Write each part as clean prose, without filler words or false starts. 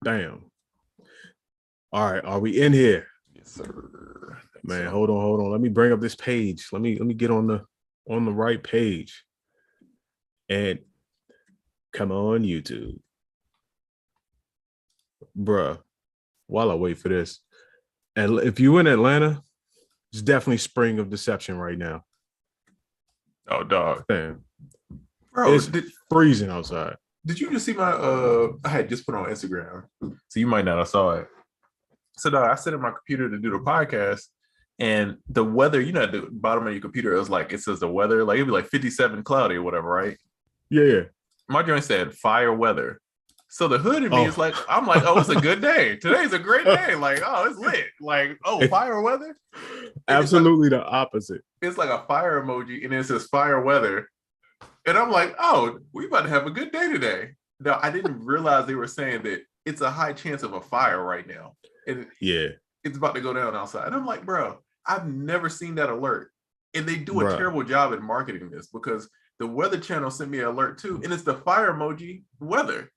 Damn. All right, are we in here? Yes, sir. Man, hold on. Let me bring up this page. Let me get on the right page. And come on, YouTube. Bruh, while I wait for this. And if you in Atlanta, it's definitely spring of deception right now. Oh, dog. Damn. Bro, it's freezing outside. Did you just see my I had just put on Instagram, so you might not have saw it. So dog, I set up my computer to do the podcast, and the weather, you know, at the bottom of your computer, it says the weather, like it'd be like 57 cloudy or whatever, right? Yeah. My joint said fire weather. So the hood in me is like, I'm like, oh, it's a good day. Today's a great day. Like, oh, it's lit. Like, oh, fire weather? Absolutely the opposite. It's like a fire emoji, and it says fire weather. And I'm like, oh, we about to have a good day today. Now, I didn't realize they were saying that it's a high chance of a fire right now. And yeah, it's about to go down outside. And I'm like, bro, I've never seen that alert. And they do a terrible job at marketing this, because the Weather Channel sent me an alert too. And it's the fire emoji weather.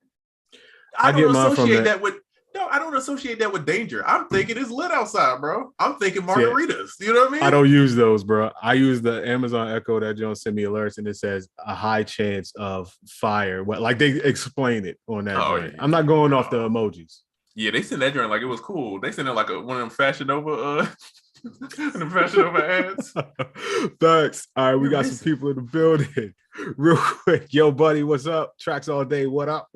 I don't associate that with I don't associate that with danger. I'm thinking it's lit outside, bro. I'm thinking margaritas. You know what I mean? I don't use those, bro. I use the Amazon Echo that John sent me alerts, and it says a high chance of fire. Like they explain it on that. Yeah. I'm not going off the emojis. Yeah, they sent that joint like it was cool. They sent it like one of them Fashion Nova the Fashion Nova ads. Thanks. All right, we got some people in the building. Real quick. Yo, buddy, what's up? Tracks all day. What up?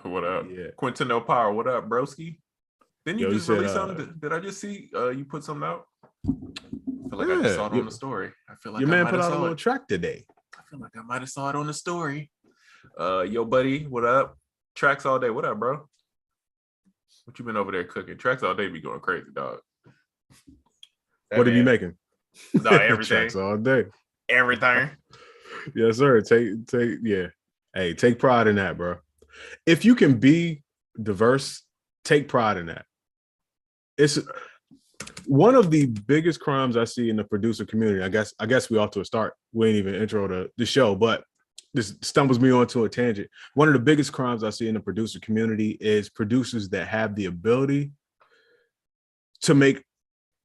What up? Yeah. Quintino Power, what up, broski? Didn't you just release something? Did I just see you put something out? I feel like I just saw it on the story. I feel like your man put out a little track today. I feel like I might have saw it on the story. Yo, buddy, what up? Tracks all day. What up, bro? What you been over there cooking? Tracks all day be going crazy, dog. What are you making? No, everything. Tracks all day. Everything. Yes, sir. Take pride in that, bro. If you can be diverse, take pride in that. It's one of the biggest crimes I see in the producer community. I guess we ought to start. We ain't even intro the show, but this stumbles me onto a tangent. One of the biggest crimes I see in the producer community is producers that have the ability to make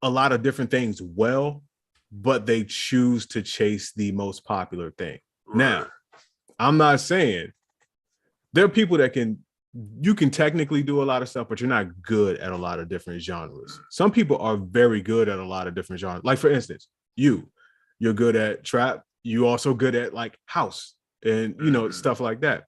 a lot of different things well, but they choose to chase the most popular thing. Right. Now, I'm not saying there are people that you can technically do a lot of stuff, but you're not good at a lot of different genres. Some people are very good at a lot of different genres. Like, for instance, you're good at trap. You also good at like house and, stuff like that.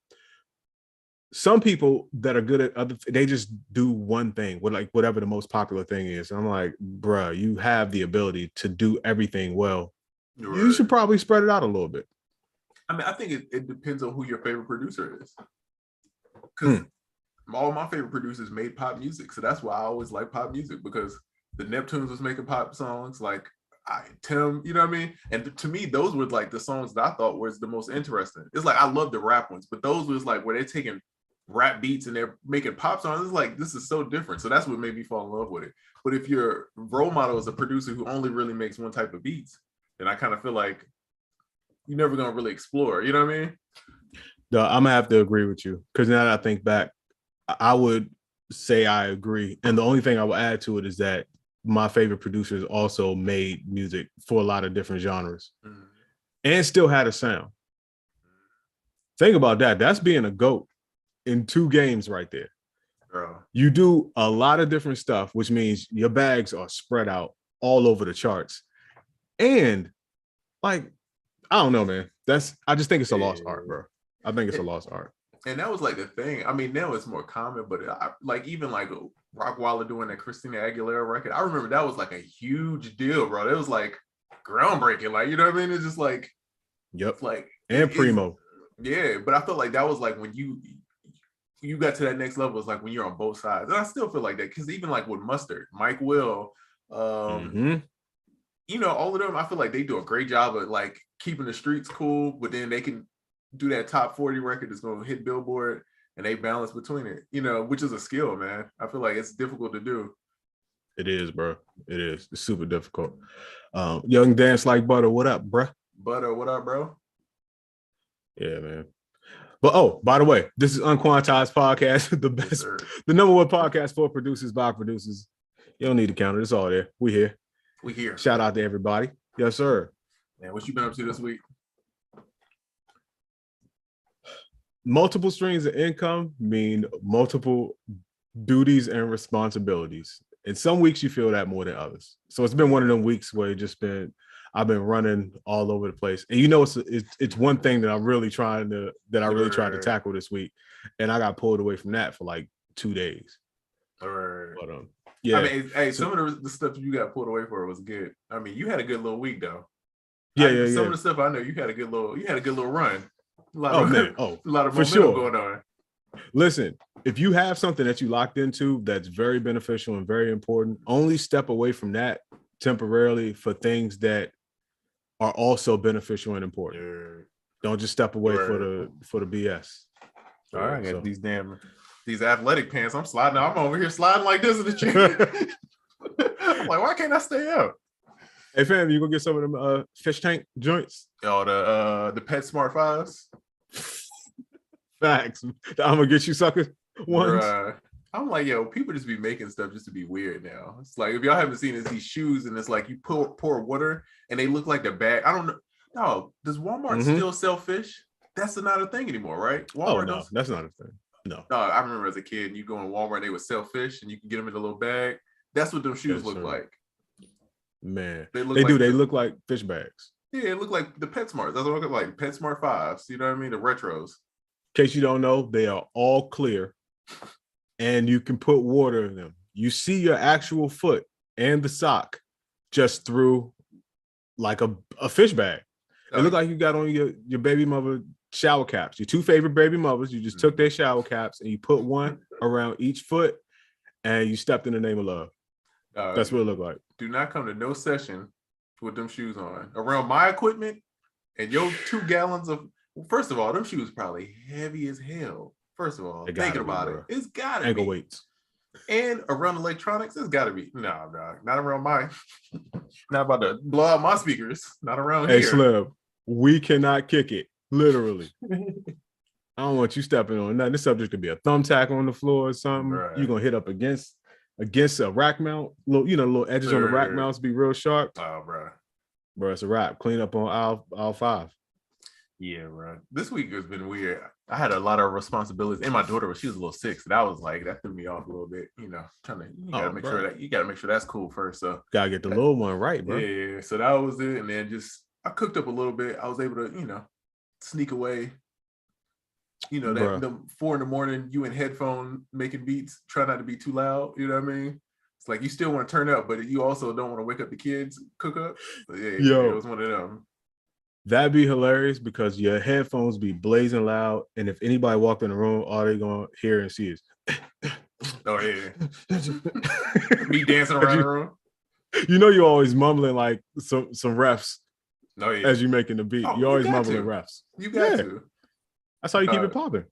Some people that are good at they just do one thing with like whatever the most popular thing is. And I'm like, bruh, you have the ability to do everything well. Right. You should probably spread it out a little bit. I mean, I think it depends on who your favorite producer is. Because all my favorite producers made pop music. So that's why I always like pop music, because the Neptunes was making pop songs like Tim, you know what I mean? And to me, those were like the songs that I thought was the most interesting. It's like, I love the rap ones, but those was like where they're taking rap beats and they're making pop songs. It's like, this is so different. So that's what made me fall in love with it. But if your role model is a producer who only really makes one type of beats, then I kind of feel like you're never going to really explore. You know what I mean? No, I'm gonna have to agree with you, because now that I think back, I would say I agree. And the only thing I will add to it is that my favorite producers also made music for a lot of different genres and still had a sound. Think about that. That's being a GOAT in 2 games right there. Bro. You do a lot of different stuff, which means your bags are spread out all over the charts. And like, I don't know, man. I just think it's a lost art, bro. I think it's a lost art. And that was like the thing. I mean, now it's more common, but even like Rockwilder doing that Christina Aguilera record, I remember that was like a huge deal, bro. It was like groundbreaking. Like, you know what I mean? It's just like, yep. Like, and Primo. Yeah, but I felt like that was like when you got to that next level, is like when you're on both sides. And I still feel like that, because even like with Mustard, Mike Will, all of them, I feel like they do a great job of like keeping the streets cool, but then they can do that top 40 record that's going to hit Billboard, and they balance between it, which is a skill, man. I feel like it's difficult to do. It is, bro. It is. It's super difficult. Young Dance Like Butter, what up, bro? Butter, what up, bro? Yeah, man. But by the way, this is UnQuantized Podcast, the best, Yes, the number one podcast for producers by producers. You don't need to count it. It's all there. We here. We here. Shout out to everybody. Yes, sir. Man, what you been up to this week? Multiple streams of income mean multiple duties and responsibilities. And some weeks you feel that more than others. So it's been one of them weeks where I've been running all over the place. And it's one thing that I'm really trying to tackle this week. And I got pulled away from that for like 2 days. Or but yeah. I mean, hey, some of the stuff you got pulled away for was good. I mean, you had a good little week though. Some of the stuff I know you had a good little run. A lot of momentum going on. Listen, if you have something that you locked into that's very beneficial and very important, only step away from that temporarily for things that are also beneficial and important. Yeah. Don't just step away for the BS. All right, I got these athletic pants. I'm sliding. I'm over here sliding like this in the chair. I'm like, why can't I stay up? Hey fam, you gonna get some of them fish tank joints? Oh, the PetSmart 5s. Facts. I'm gonna get you suckers ones. I'm like, yo, people just be making stuff just to be weird now. It's like, if y'all haven't seen it, these shoes, and it's like you pour water and they look like the bag. I don't know. No, does Walmart still sell fish? That's not a thing anymore, right? Walmart that's not a thing. No, I remember as a kid, and you go in Walmart, they would sell fish, and you can get them in a little bag. That's what those shoes look like. Man, they look like fish bags. Yeah, it look like the PetSmarts. That's what it look like. PetSmart 5s. You know what I mean? The retros. In case you don't know, they are all clear, and you can put water in them. You see your actual foot and the sock just through like a fish bag. It look like you got on your baby mother shower caps. Your two favorite baby mothers. You just took their shower caps and you put one around each foot, and you stepped in the name of love. That's what it looked like. Do not come to no session with them shoes on around my equipment and your 2 gallons of. First of all, them shoes probably heavy as hell. First of all, thinking about it, it's gotta ankle be weights. And around electronics, it's gotta be. No, not around mine. Not about to blow out my speakers. Not around here. Hey Slim, we cannot kick it. Literally. I don't want you stepping on nothing. This subject could be a thumbtack on the floor or something. Right. You're gonna hit up against a rack mount. Little edges on the rack mounts be real sharp. Oh, bro, it's a wrap. Clean up on aisle 5. Yeah, bro. This week has been weird. I had a lot of responsibilities, and my daughter, she was a little sick, so that was like that threw me off a little bit. You gotta make sure that's cool first. So gotta get the little one right, bro. Yeah. So that was it, and then I cooked up a little bit. I was able to sneak away. The 4 a.m, you in headphone making beats, try not to be too loud. You know what I mean? It's like you still want to turn up, but you also don't want to wake up the kids, cook up. But yeah, it was one of them. That'd be hilarious because your headphones be blazing loud, and if anybody walked in the room, all they gonna hear and see is oh yeah, me dancing around the room. You're always mumbling like some refs. Oh yeah, as you making the beat, you're always mumbling refs. You got to. That's how you keep it popping.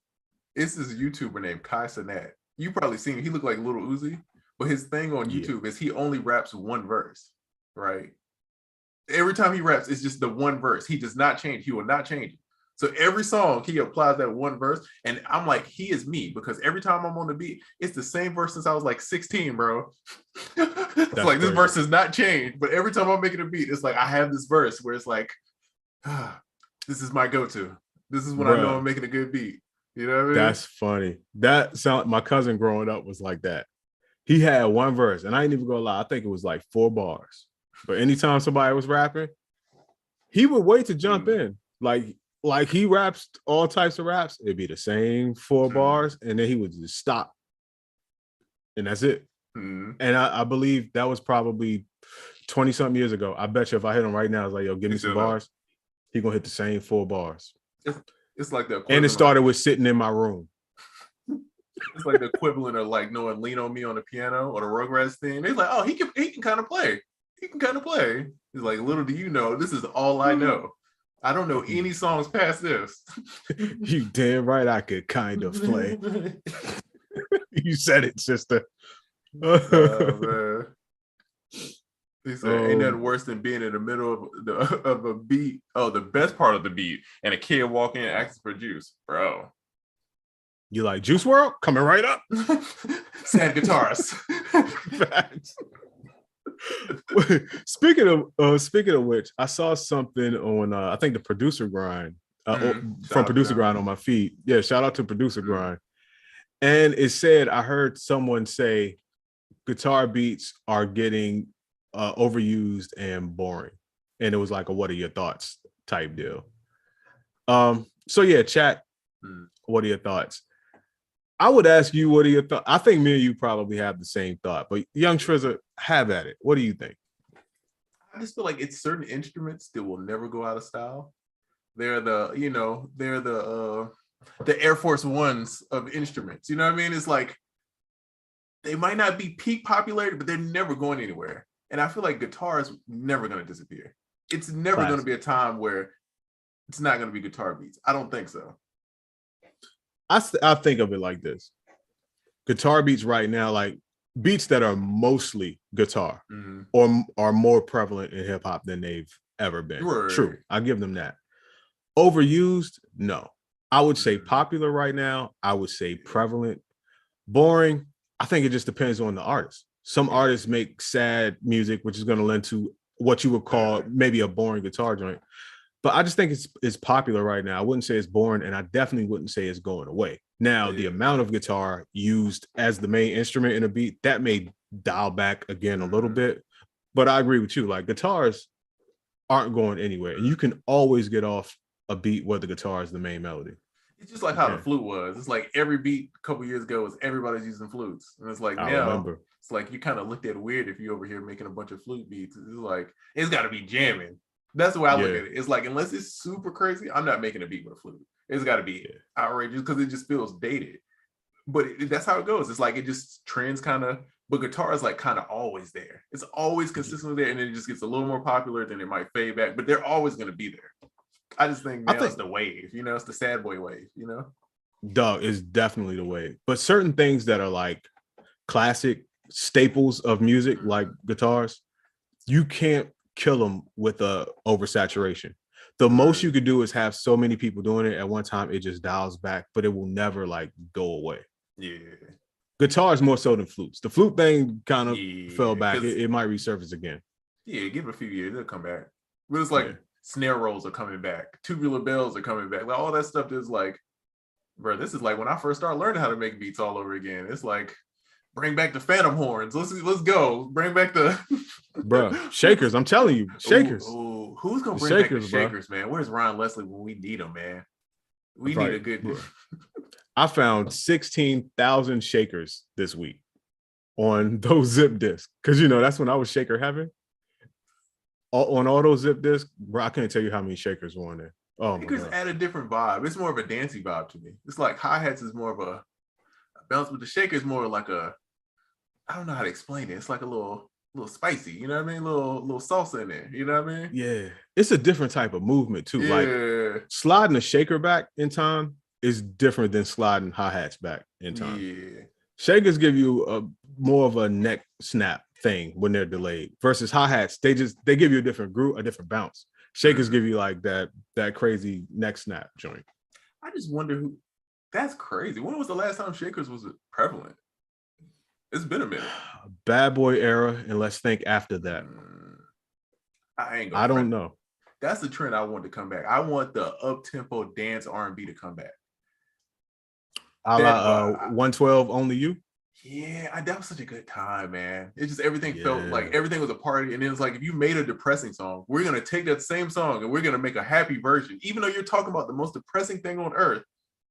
It's this YouTuber named Kai Cenat. You probably seen him. He looked like Little Uzi, but his thing on YouTube is he only raps one verse, right? Every time he raps, it's just the one verse. He does not change. He will not change it. So every song, he applies that one verse. And I'm like, he is me, because every time I'm on the beat, it's the same verse since I was like 16, bro. It's like, this verse has not changed. But every time I'm making a beat, it's like, I have this verse where it's like, this is my go-to. This is when I know I'm making a good beat. You know what I mean? That's funny. My cousin growing up was like that. He had one verse, and I ain't even gonna lie, I think it was like 4 bars. But anytime somebody was rapping, he would wait to jump in. Like he raps all types of raps. It'd be the same 4 bars, and then he would just stop. And that's it. And I believe that was probably 20-something years ago. I bet you if I hit him right now, it's like, yo, give me some bars. He gonna hit the same 4 bars. It's like the and it started with sitting in my room. It's like the equivalent of like knowing Lean on Me on the piano or the Rugrats theme. They're like, oh, he can kind of play. He can kind of play. He's like, little do you know, this is all I know. I don't know any songs past this. You damn right I could kind of play. You said it, sister. Man. He said, ain't nothing worse than being in the middle of a beat. Oh, the best part of the beat, and a kid walking and asking for juice. Bro, You like Juice World coming right up? Sad guitarist. Facts. Speaking of which, I saw something on I think the producer grind from producer grind on my feed. Yeah, shout out to producer grind. And it said I heard someone say guitar beats are getting overused and boring, and it was like a "what are your thoughts" type deal. So yeah, chat. What are your thoughts? I would ask you, what are your thoughts? I think me and you probably have the same thought, but Young Trizza, have at it. What do you think? I just feel like it's certain instruments that will never go out of style. They're the, you know, they're the Air Force Ones of instruments. You know what I mean? It's like they might not be peak popularity, but they're never going anywhere. And I feel like guitar is never going to disappear. It's never going to be a time where it's not going to be guitar beats. I don't think so. I think of it like this. Guitar beats right now, like beats that are mostly guitar or are more prevalent in hip hop than they've ever been. Right. True. I give them that. Overused? No. I would say popular right now. I would say prevalent. Boring? I think it just depends on the artist. Some artists make sad music, which is going to lend to what you would call maybe a boring guitar joint. But I just think it's popular right now. I wouldn't say it's boring, and I definitely wouldn't say it's going away. Now, the amount of guitar used as the main instrument in a beat, that may dial back again a little bit. But I agree with you. Like, guitars aren't going anywhere. And you can always get off a beat where the guitar is the main melody. It's just like how the flute was. It's like every beat a couple years ago was everybody's using flutes. And it's like now, it's like you kind of looked at weird if you over here making a bunch of flute beats. It's like, it's got to be jamming. That's the way I look at it. It's like, unless it's super crazy, I'm not making a beat with a flute. It's got to be outrageous because it just feels dated. But that's how it goes. It's like it just trends kind of, but guitar is like kind of always there. It's always consistently there, and then it just gets a little more popular, then it might fade back, but they're always going to be there. I just think now it's the wave, you know, it's the sad boy wave, you know? Dog is definitely the wave. But certain things that are like classic staples of music, like guitars, you can't kill them with a oversaturation. The most you could do is have so many people doing it at one time, it just dials back, but it will never like go away. Yeah. Guitars more so than flutes. The flute thing kind of fell back. It might resurface again. Yeah, give it a few years, it'll come back. But it's like snare rolls are coming back, tubular bells are coming back. Like all that stuff is like, bro, this is like when I first started learning how to make beats all over again. It's like, bring back the phantom horns. Let's go. Bring back the bro shakers. I'm telling you, shakers. Ooh, who's gonna bring back the shakers, man? Where's Ron Leslie when we need him, man? We need a good. I found 16,000 shakers this week on those zip disks because you know that's when I was shaker heaven. On all those zip disks, bro, I can't tell you how many shakers were on there. Oh, shakers add a different vibe. It's more of a dancey vibe to me. It's like hi-hats is more of a bounce, but the shaker is more like a, I don't know how to explain it. It's like a little spicy, you know what I mean? Little salsa in there, you know what I mean? Yeah, it's a different type of movement too. Yeah. Like sliding a shaker back in time is different than sliding hi-hats back in time. Yeah, shakers give you a more of a neck snap thing when they're delayed versus hi-hats. They give you a different groove, a different bounce. Shakers give you like that crazy neck snap joint. I just wonder who. That's crazy. When was the last time shakers was prevalent? It's been a minute. Bad boy era, and let's think after that. I don't know. That's the trend I want to come back. I want the up-tempo dance R&B to come back. 112 Only You. Yeah, that was such a good time, man. It just everything felt like everything was a party, and then it's like if you made a depressing song, we're gonna take that same song and we're gonna make a happy version, even though you're talking about the most depressing thing on earth.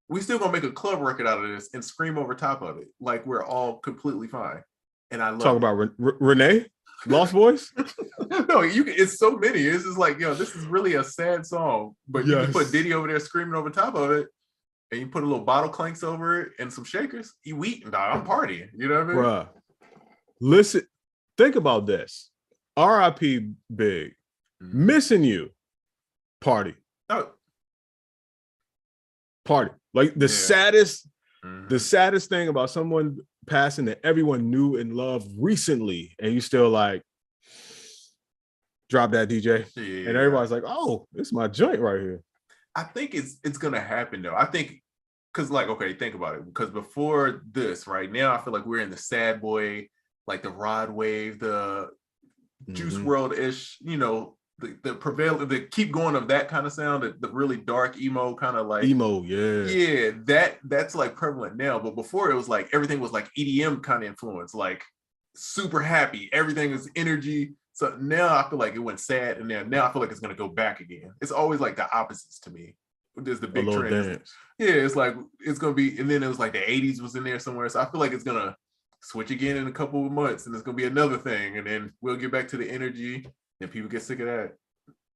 We still gonna make a club record out of this and scream over top of it, like we're all completely fine. And I love talk about Renee, Lost Boys. No, it's so many. It's just like, yo, this is really a sad song, but you can put Diddy over there screaming over top of it. And you put a little bottle clanks over it and some shakers, you eat, and I'm partying. You know what I mean? Bruh, listen, think about this. R.I.P. Big, missing you, party. Oh. Party. Like the saddest thing about someone passing that everyone knew and loved recently, and you still like, drop that DJ. Yeah. And everybody's like, oh, this is my joint right here. I think it's gonna happen though. I think because like, okay, think about it. Because before this, right now, I feel like we're in the sad boy, like the Rod Wave, the Juice World ish, you know, the prevalent, the keep going of that kind of sound, the really dark emo kind of like emo, yeah, that's like prevalent now. But before it was like everything was like EDM kind of influence, like super happy, everything is energy. So now I feel like it went sad, and now I feel like it's gonna go back again. It's always like the opposites to me. There's the big trend. Yeah, it's like it's gonna be, and then it was like the 80s was in there somewhere. So I feel like it's gonna switch again in a couple of months, and it's gonna be another thing, and then we'll get back to the energy, and people get sick of that.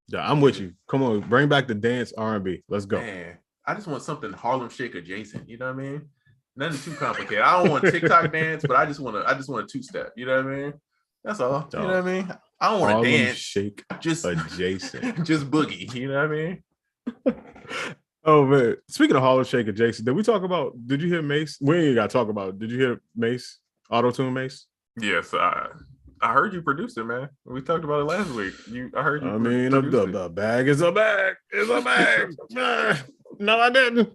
Yeah, I'm with you. Come on, bring back the dance R&B. Let's go. Man, I just want something Harlem Shake adjacent. You know what I mean? Nothing too complicated. I don't want TikTok dance, but I just want a two-step. You know what I mean? That's all. You know what I mean? I don't want to dance. Shake just adjacent. Just boogie. You know what I mean? Oh man. Speaking of Harlem Shake adjacent, did you hear Mace? We ain't gotta talk about it. Did you hear Mace? Auto-tune Mace? Yes, I heard you produced it, man. We talked about it last week. I heard you. I mean, the bag is a bag. It's a bag. No, I didn't.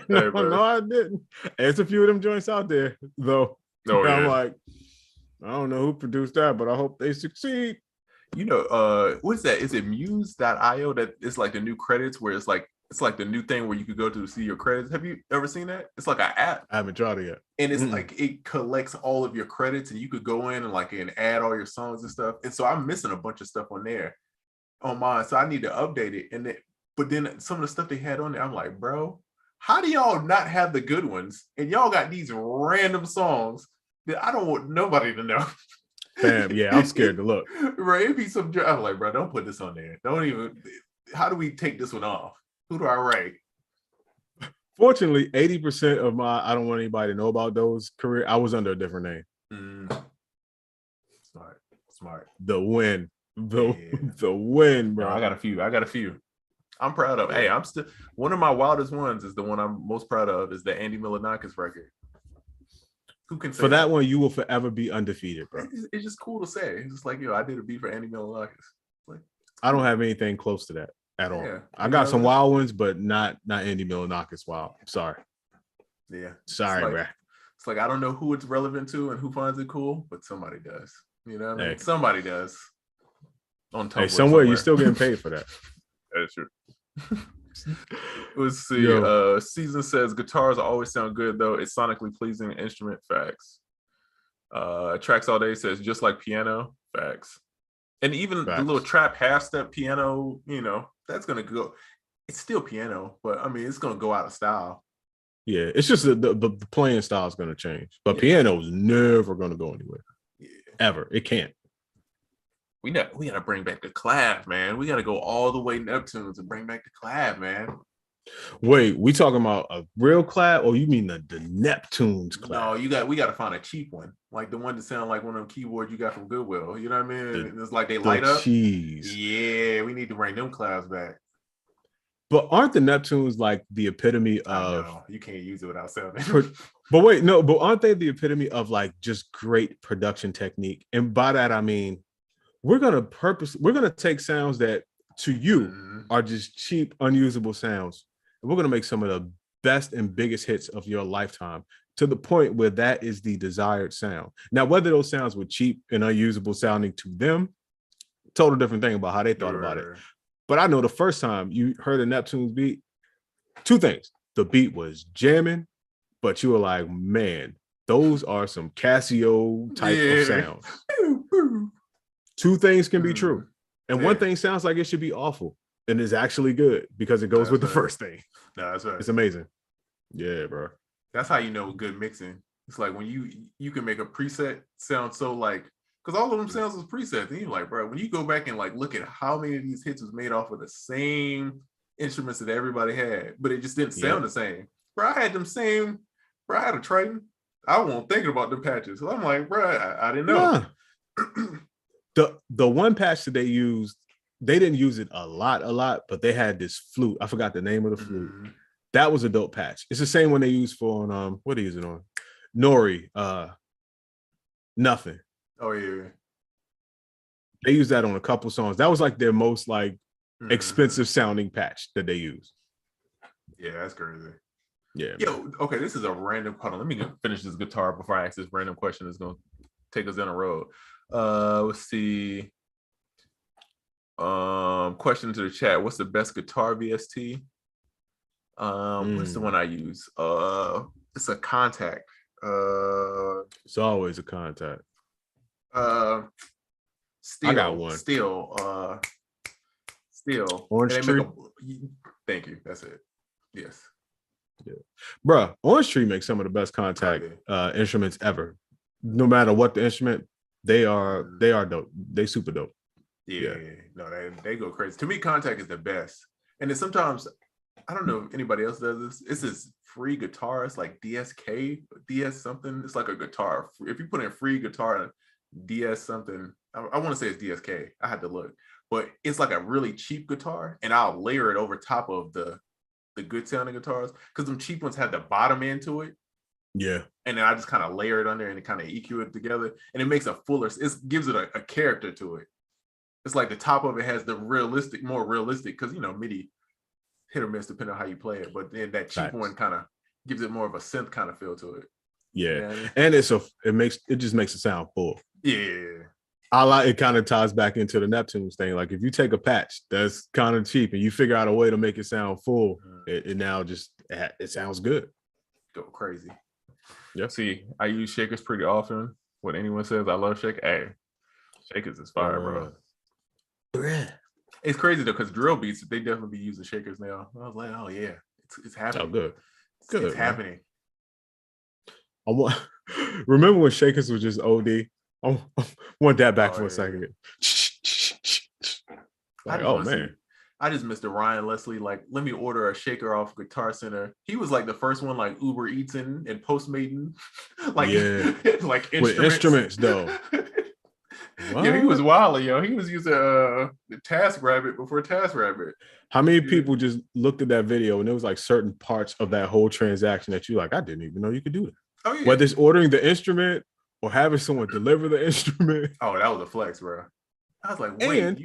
No, I didn't. There's a few of them joints out there, though. Oh, yeah. I'm like, I don't know who produced that, but I hope they succeed. You know, what's that? Is it muse.io that it's like the new credits where it's like the new thing where you could go to see your credits. Have you ever seen that? It's like an app. I haven't tried it yet. And it's like it collects all of your credits, and you could go in and add all your songs and stuff. And so I'm missing a bunch of stuff on there on mine. So I need to update it. But then some of the stuff they had on there, I'm like, bro, how do y'all not have the good ones? And y'all got these random songs that I don't want nobody to know. Damn, yeah, I'm scared to look. Right, it'd be some. I'm like, bro, don't put this on there. Don't even. How do we take this one off? Who do I write? Fortunately, 80% of my I don't want anybody to know about those career. I was under a different name. Smart. The win, the win, bro. No, I got a few. I'm proud of. Hey, I'm still one of my wildest ones is the one I'm most proud of is the Andy Milonakis record. Who can say for that one? You will forever be undefeated, bro. It's just cool to say. It's just like, yo, I did a beat for Andy Milonakis. Like, I don't have anything close to that at all. Yeah, I got some wild ones, but not Andy Milonakis wild. Sorry. Yeah. Sorry, bro. It's like I don't know who it's relevant to and who finds it cool, but somebody does. You know what I mean? Somebody does. On top. Hey, somewhere you're still getting paid for that. That's true. Let's see. Season says guitars always sound good though. It's sonically pleasing instrument. Facts. Tracks All Day says just like piano. Facts. And even the little trap half step piano, you know, that's gonna go. It's still piano, but I mean, it's gonna go out of style. Yeah, it's just the playing style is gonna change, but piano is never gonna go anywhere. Yeah. Ever. It can't. We gotta bring back the clav, man. We gotta go all the way Neptunes and bring back the clav, man. Wait, we talking about a real clav, or you mean the Neptunes clav? No, we gotta find a cheap one, like the one that sound like one of them keyboards you got from Goodwill. You know what I mean? It's like they light up. Cheese. Yeah, we need to bring them clavs back. But aren't the Neptunes like the epitome of? I know. You can't use it without sounding. But wait, no, but aren't they the epitome of like just great production technique? And by that I mean, we're gonna take sounds that to you are just cheap, unusable sounds, and we're gonna make some of the best and biggest hits of your lifetime to the point where that is the desired sound. Now, whether those sounds were cheap and unusable sounding to them, total different thing about how they thought about it. But I know the first time you heard a Neptunes beat, two things: the beat was jamming, but you were like, man, those are some Casio type of sounds. Two things can be true. And one thing sounds like it should be awful and is actually good because it goes with the first thing. No, that's right. It's amazing. Yeah, bro. That's how you know good mixing. It's like when you can make a preset sound so like, because all of them sounds was presets. And you're like, bro, when you go back and like look at how many of these hits was made off of the same instruments that everybody had, but it just didn't sound the same. Bro, I had them same, bro, I had a Triton. I wasn't thinking about the patches. So I'm like, bro, I didn't know. The one patch that they used, they didn't use it a lot, but they had this flute. I forgot the name of the flute. That was a dope patch. It's the same one they used for on what are you using on? Nori. Nothing. Oh yeah. They used that on a couple songs. That was like their most like expensive sounding patch that they used. Yeah, that's crazy. Yeah. Yo, okay, this is a random. Hold on, let me finish this guitar before I ask this random question that's gonna take us down a road. Let's see. Question to the chat. What's the best guitar VST? What's the one I use? It's a Contact. It's always a Contact. Steel. I got one. Steel. Orange Tree. Thank you. That's it. Yes. Yeah. Bruh, Orange Tree makes some of the best Contact instruments ever. No matter what the instrument, they are dope. They super dope. Yeah. No, they go crazy. To me, Contact is the best. And then sometimes, I don't know if anybody else does this. It's this free guitar. It's like DSK, DS something. It's like a guitar. If you put in free guitar, DS something, I want to say it's DSK. I had to look. But it's like a really cheap guitar, and I'll layer it over top of the good sounding guitars, because them cheap ones had the bottom end to it. Yeah. And then I just kind of layer it under and it kind of EQ it together, and it makes a fuller, it gives it a character to it. It's like the top of it has the more realistic, because MIDI hit or miss depending on how you play it, but then that cheap one kind of gives it more of a synth kind of feel to it. Yeah. You know what I mean? And it just makes it sound full. Yeah. It kind of ties back into the Neptunes thing. Like if you take a patch that's kind of cheap and you figure out a way to make it sound full, it now just it sounds good. Go crazy. Yeah. See, I use shakers pretty often. When anyone says I love shakers, hey, shakers is fire, bro. It's crazy though, because drill beats, they definitely be using shakers now. I was like, oh yeah, it's happening. Oh, good. It's happening. Remember when shakers was just OD? I want that back for a second. Like, oh man. I just missed the Ryan Leslie, like, let me order a shaker off Guitar Center. He was like the first one, like Uber Eats and Postmaten. Like, like with instruments though. Yeah, he was wild, yo. He was using the TaskRabbit before TaskRabbit. How many people just looked at that video and there was like certain parts of that whole transaction that you like, I didn't even know you could do that. Oh yeah. Whether it's ordering the instrument or having someone deliver the instrument. Oh, that was a flex, bro. I was like, wait,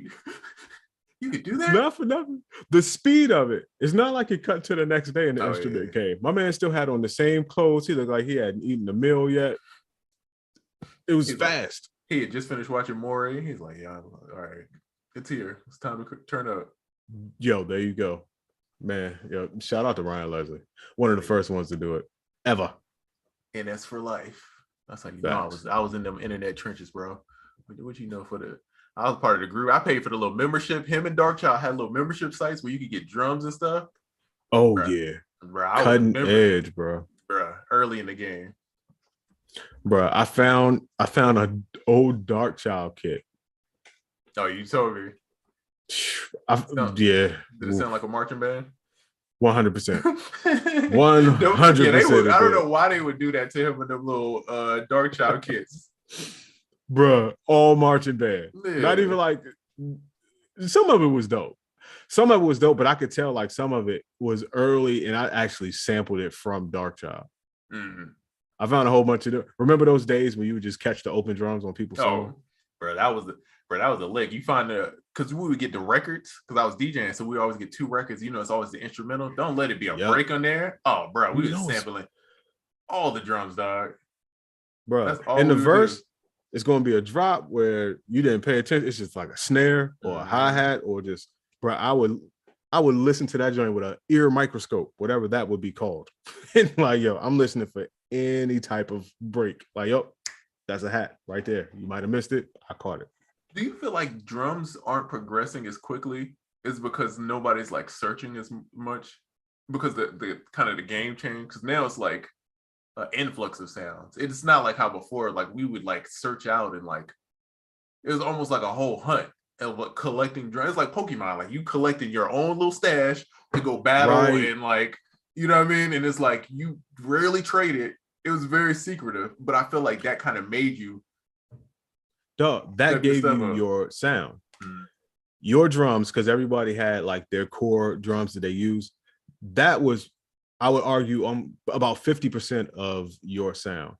you could do that? Not for nothing. The speed of it. It's not like it cut to the next day and the instrument came. My man still had on the same clothes. He looked like he hadn't eaten a meal yet. It was fast. He had just finished watching Maury. He's like, yeah, all right, it's here. It's time to turn up. Yo, there you go. Man, yo, shout out to Ryan Leslie. One of the first ones to do it ever. And that's for life. That's like, I was in them internet trenches, bro. What you know for I was part of the group. I paid for the little membership. Him and Darkchild had little membership sites where you could get drums and stuff. Oh, bro. Yeah. Bro, Cutting edge, bro. Bro, early in the game. Bro, I found an old Darkchild kit. Oh, you told me. Yeah. Did it sound like a marching band? 100%. 100%. I don't know why they would do that to him with them little Darkchild kits. Bruh, all marching band. Yeah. Not even like, some of it was dope. But I could tell like some of it was early, and I actually sampled it from Darkchild. Mm-hmm. I found a whole bunch of them. Remember those days when you would just catch the open drums on people's songs? Bro, that was a lick. You find because we would get the records, because I was DJing, so we always get 2 records. It's always the instrumental. Don't let it be a break on there. Oh, bro, we were sampling all the drums, dog. Bro, in the verse, it's going to be a drop where you didn't pay attention. It's just like a snare or a hi-hat or just, bro, I would listen to that joint with an ear microscope, whatever that would be called. And like, yo, I'm listening for any type of break. Like, yo, that's a hat right there. You might have missed it. I caught it. Do you feel like drums aren't progressing as quickly? Is because nobody's like searching as much? Because the kind of the game changed? Because now it's like an influx of sounds. It's not like how before, like we would like search out and like, it was almost like a whole hunt of what collecting drums. It's like Pokemon, like you collected your own little stash to go battle and like, you know what I mean? And it's like, you rarely trade it. It was very secretive, but I feel like that kind of made you. That gave you your sound. Mm-hmm. Your drums, because everybody had like their core drums that they use. That was, I would argue, about 50% of your sound.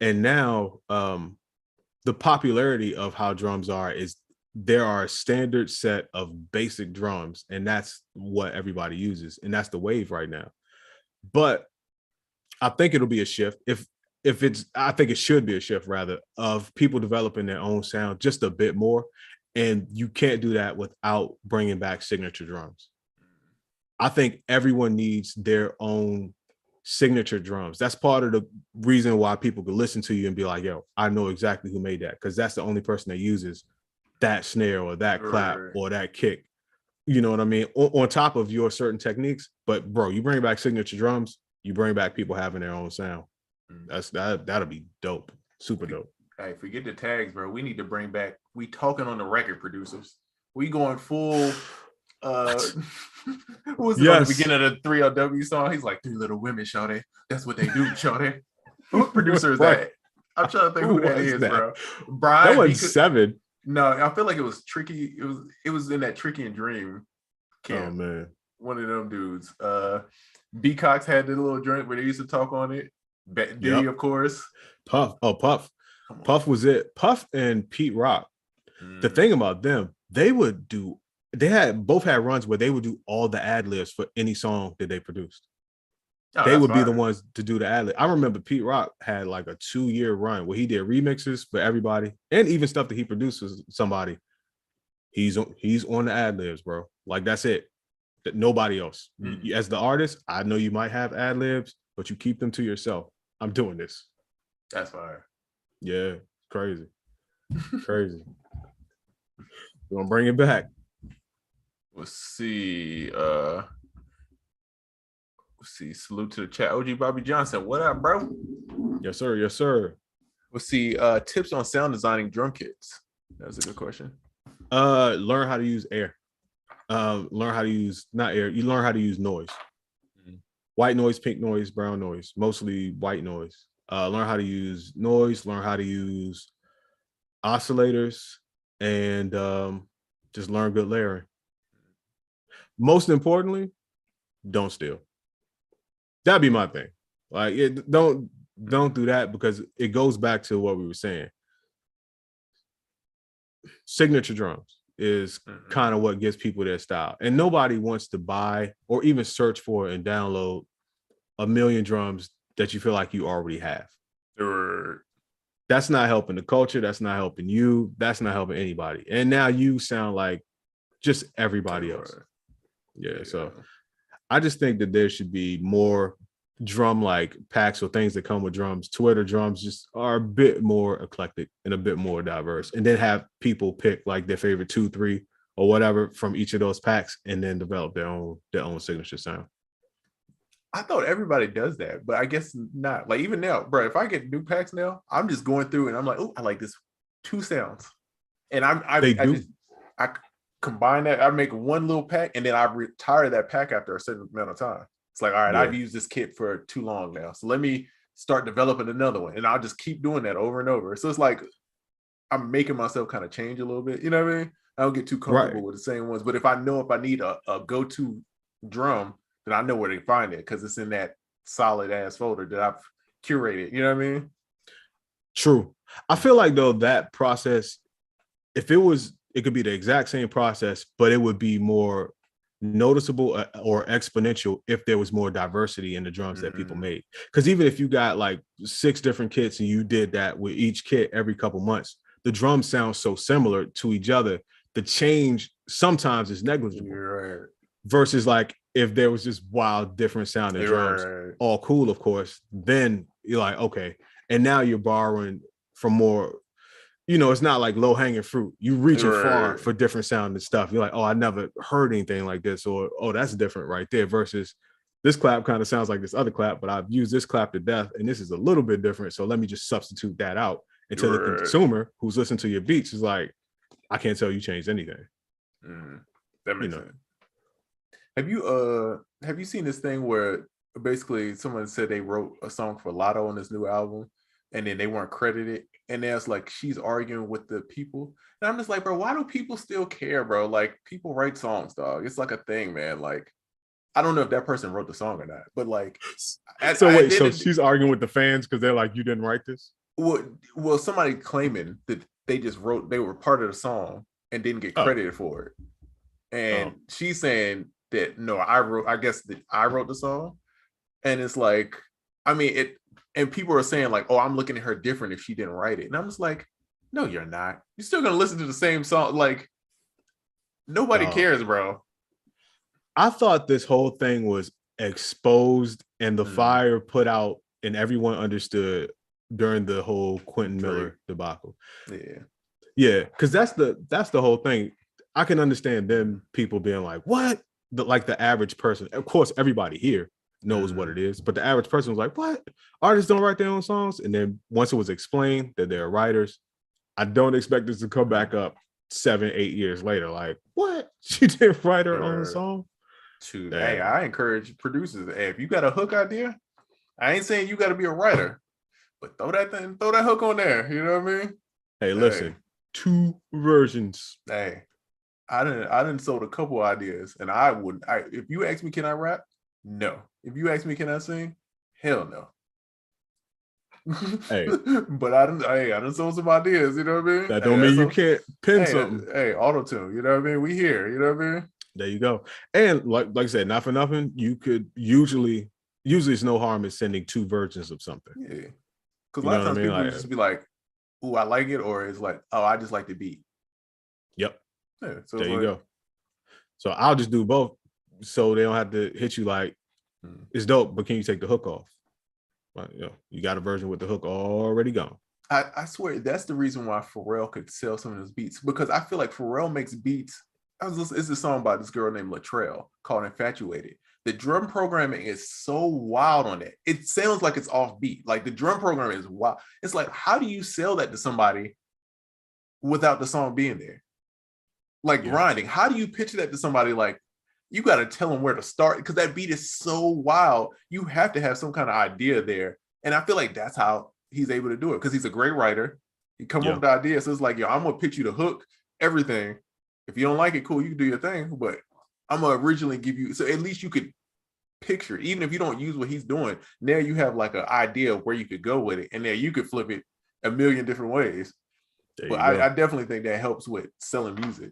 And now the popularity of how drums are is there are a standard set of basic drums, and that's what everybody uses. And that's the wave right now. But I think it'll be a shift. I think it should be a shift rather of people developing their own sound just a bit more. And you can't do that without bringing back signature drums. I think everyone needs their own signature drums. That's part of the reason why people could listen to you and be like, yo, I know exactly who made that, because that's the only person that uses that snare or that clap or that kick. You know what I mean? On top of your certain techniques. But bro, you bring back signature drums, you bring back people having their own sound. That'll be dope. Super dope. Hey, forget the tags, bro. We need to bring back, we talking on the record producers. We going full who was it on the beginning of the 3LW song? He's like, 3 little women, shawty. That's what they do, shawty. What producer is that? I'm trying to think who that is, bro. Brian. That was 7. No, I feel like it was Tricky. It was in that Tricky and Dream camp. Oh man. One of them dudes. Beatcox had the little joint where they used to talk on it. Diddy, of course. Puff. Oh, Puff. Puff was it. Puff and Pete Rock. The thing about them, both had runs where they would do all the ad-libs for any song that they produced. Oh, they would be the ones to do the ad-lib. I remember Pete Rock had like a 2-year run where he did remixes for everybody and even stuff that he produced for somebody. He's on the ad-libs, bro. Like that's it. Nobody else. As the artist, I know you might have ad-libs, but you keep them to yourself. I'm doing this. That's fire. Yeah, crazy. Crazy. We're gonna bring it back. Let's see. Salute to the chat. OG Bobby Johnson. What up, bro? Yes, sir. Yes, sir. Let's see. Tips on sound designing drum kits. That was a good question. Learn how to use air. Learn how to use not air. You learn how to use noise. White noise, pink noise, brown noise. Mostly white noise. Learn how to use noise. Learn how to use oscillators, and just learn good layering. Most importantly, don't steal. That'd be my thing. Like, don't do that, because it goes back to what we were saying. Signature drums is kind of what gives people their style, and nobody wants to buy or even search for and download a million drums that you feel like you already have. That's not helping the culture. That's not helping you. That's not helping anybody. And now you sound like just everybody else. Yeah. So I just think that there should be more drum like packs or things that come with drums to where the drums just are a bit more eclectic and a bit more diverse, and then have people pick like their favorite 2, 3 or whatever from each of those packs, and then develop their own signature sound. I thought everybody does that, but I guess not. Like even now, bro, if I get new packs now, I'm just going through and I'm like, oh, I like this 2 sounds, and I combine that. I make one little pack, and then I retire that pack after a certain amount of time. It's like, all right, I've used this kit for too long now, so let me start developing another one, and I'll just keep doing that over and over. So it's like I'm making myself kind of change a little bit. You know what I mean? I don't get too comfortable with the same ones, but if I need a go-to drum, then I know where to find it, because it's in that solid ass folder that I've curated. You know what I mean? True. I feel like though that process, if it could be the exact same process, but it would be more noticeable or exponential if there was more diversity in the drums that people made. Because even if you got like 6 different kits and you did that with each kit every couple months, the drums sound so similar to each other. The change sometimes is negligible. Right. Versus like if there was just wild different sounding drums, all cool, of course, then you're like, okay. And now you're borrowing from more, it's not like low hanging fruit. You reaching far for different sounding stuff. You're like, oh, I never heard anything like this, or oh, that's different right there. Versus this clap kind of sounds like this other clap, but I've used this clap to death, and this is a little bit different. So let me just substitute that out until the consumer who's listening to your beats is like, I can't tell you changed anything. That makes sense. Have you seen this thing where basically someone said they wrote a song for Lotto on this new album, and then they weren't credited, and there's like she's arguing with the people, and I'm just like, bro, why do people still care, bro? Like, people write songs, dog. It's like a thing, man. Like, I don't know if that person wrote the song or not, but like, so she's arguing with the fans because they're like, you didn't write this. Well, somebody claiming that they were part of the song and didn't get credited for it, and she's saying that no, I wrote the song, and it's like, I mean it, and people are saying like, oh, I'm looking at her different if she didn't write it. And I'm just like, no, you're not. You're still gonna listen to the same song. Like, nobody cares, bro. I thought this whole thing was exposed and the fire put out and everyone understood during the whole Quentin Miller debacle. Yeah, because that's the whole thing. I can understand them people being like, what? Like the average person. Of course, everybody here knows what it is, but the average person was like, what? Artists don't write their own songs. And then once it was explained that they're writers, I don't expect this to come back up 7-8 years later. Like, what? She didn't write her own song? Shoot. Hey, I encourage producers. Hey, if you got a hook idea, I ain't saying you got to be a writer, but throw that hook on there. You know what I mean? Hey, listen, 2 versions. Hey, I didn't sold a couple ideas, and I wouldn't. If you ask me, can I rap? No. If you ask me, can I sing? Hell no. Hey, but I didn't sold some ideas. You know what I mean? That don't mean you can't pin something. Hey, auto tune. You know what I mean? We here. You know what I mean? There you go. And like I said, not for nothing, you could usually it's no harm in sending 2 versions of something. Yeah. Because a lot of times people just be like, "Ooh, I like it," or it's like, "Oh, I just like the beat." Yep. Yeah. So there you go. So I'll just do both, so they don't have to hit you like, it's dope, but can you take the hook off? Well, you got a version with the hook already gone. I swear that's the reason why Pharrell could sell some of his beats, because I feel like Pharrell makes beats. It's a song by this girl named Latrell called Infatuated. The drum programming is so wild on it. It sounds like it's offbeat. Like the drum programming is wild. It's like, how do you sell that to somebody without the song being there? Like grinding. How do you pitch that to somebody? Like, you got to tell them where to start, because that beat is so wild. You have to have some kind of idea there. And I feel like that's how he's able to do it, because he's a great writer. He come up with the idea. So it's like, I'm going to pitch you the hook, everything. If you don't like it, cool, you can do your thing. But I'm going to originally give you, so at least you could picture it. Even if you don't use what he's doing, now you have like an idea of where you could go with it. And then you could flip it a million different ways. But I definitely think that helps with selling music.